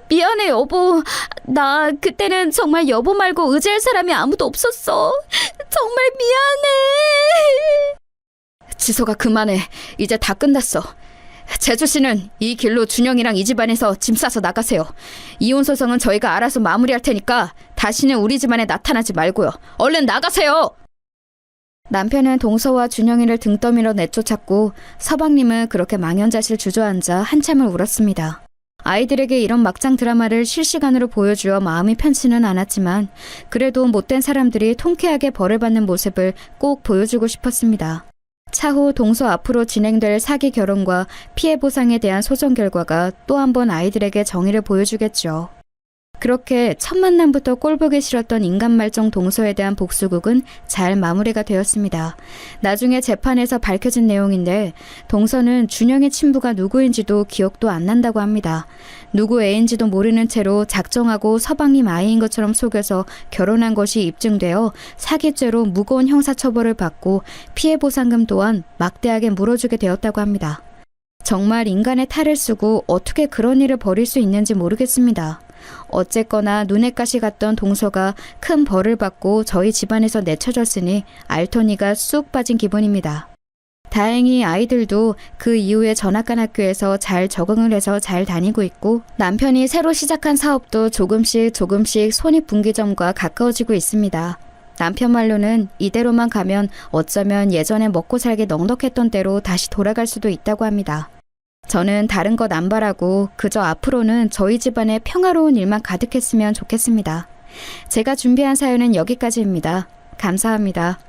미안해 여보. 나 그때는 정말 여보 말고 의지할 사람이 아무도 없었어. 정말 미안해. 지석아, 그만해. 이제 다 끝났어. 재수 씨는 이 길로 준영이랑 이 집안에서 짐 싸서 나가세요. 이혼 소송은 저희가 알아서 마무리할 테니까 다시는 우리 집안에 나타나지 말고요. 얼른 나가세요. 남편은 동서와 준영이를 등 떠밀어 내쫓았고 서방님은 그렇게 망연자실 주저앉아 한참을 울었습니다. 아이들에게 이런 막장 드라마를 실시간으로 보여주어 마음이 편치는 않았지만 그래도 못된 사람들이 통쾌하게 벌을 받는 모습을 꼭 보여주고 싶었습니다. 차후 동서 앞으로 진행될 사기 결혼과 피해 보상에 대한 소송 결과가 또 한 번 아이들에게 정의를 보여주겠죠. 그렇게 첫 만남부터 꼴보기 싫었던 인간말종 동서에 대한 복수극은 잘 마무리가 되었습니다. 나중에 재판에서 밝혀진 내용인데 동서는 준영의 친부가 누구인지도 기억도 안 난다고 합니다. 누구 애인지도 모르는 채로 작정하고 서방님 아이인 것처럼 속여서 결혼한 것이 입증되어 사기죄로 무거운 형사처벌을 받고 피해보상금 또한 막대하게 물어주게 되었다고 합니다. 정말 인간의 탈을 쓰고 어떻게 그런 일을 벌일 수 있는지 모르겠습니다. 어쨌거나 눈엣 가시 같던 동서가 큰 벌을 받고 저희 집안에서 내쳐졌으니 알토니가 쑥 빠진 기분입니다. 다행히 아이들도 그 이후에 전학간 학교에서 잘 적응을 해서 잘 다니고 있고 남편이 새로 시작한 사업도 조금씩 손익분기점과 가까워지고 있습니다. 남편 말로는 이대로만 가면 어쩌면 예전에 먹고 살기 넉넉했던 때로 다시 돌아갈 수도 있다고 합니다. 저는 다른 것 안 바라고 그저 앞으로는 저희 집안에 평화로운 일만 가득했으면 좋겠습니다. 제가 준비한 사연은 여기까지입니다. 감사합니다.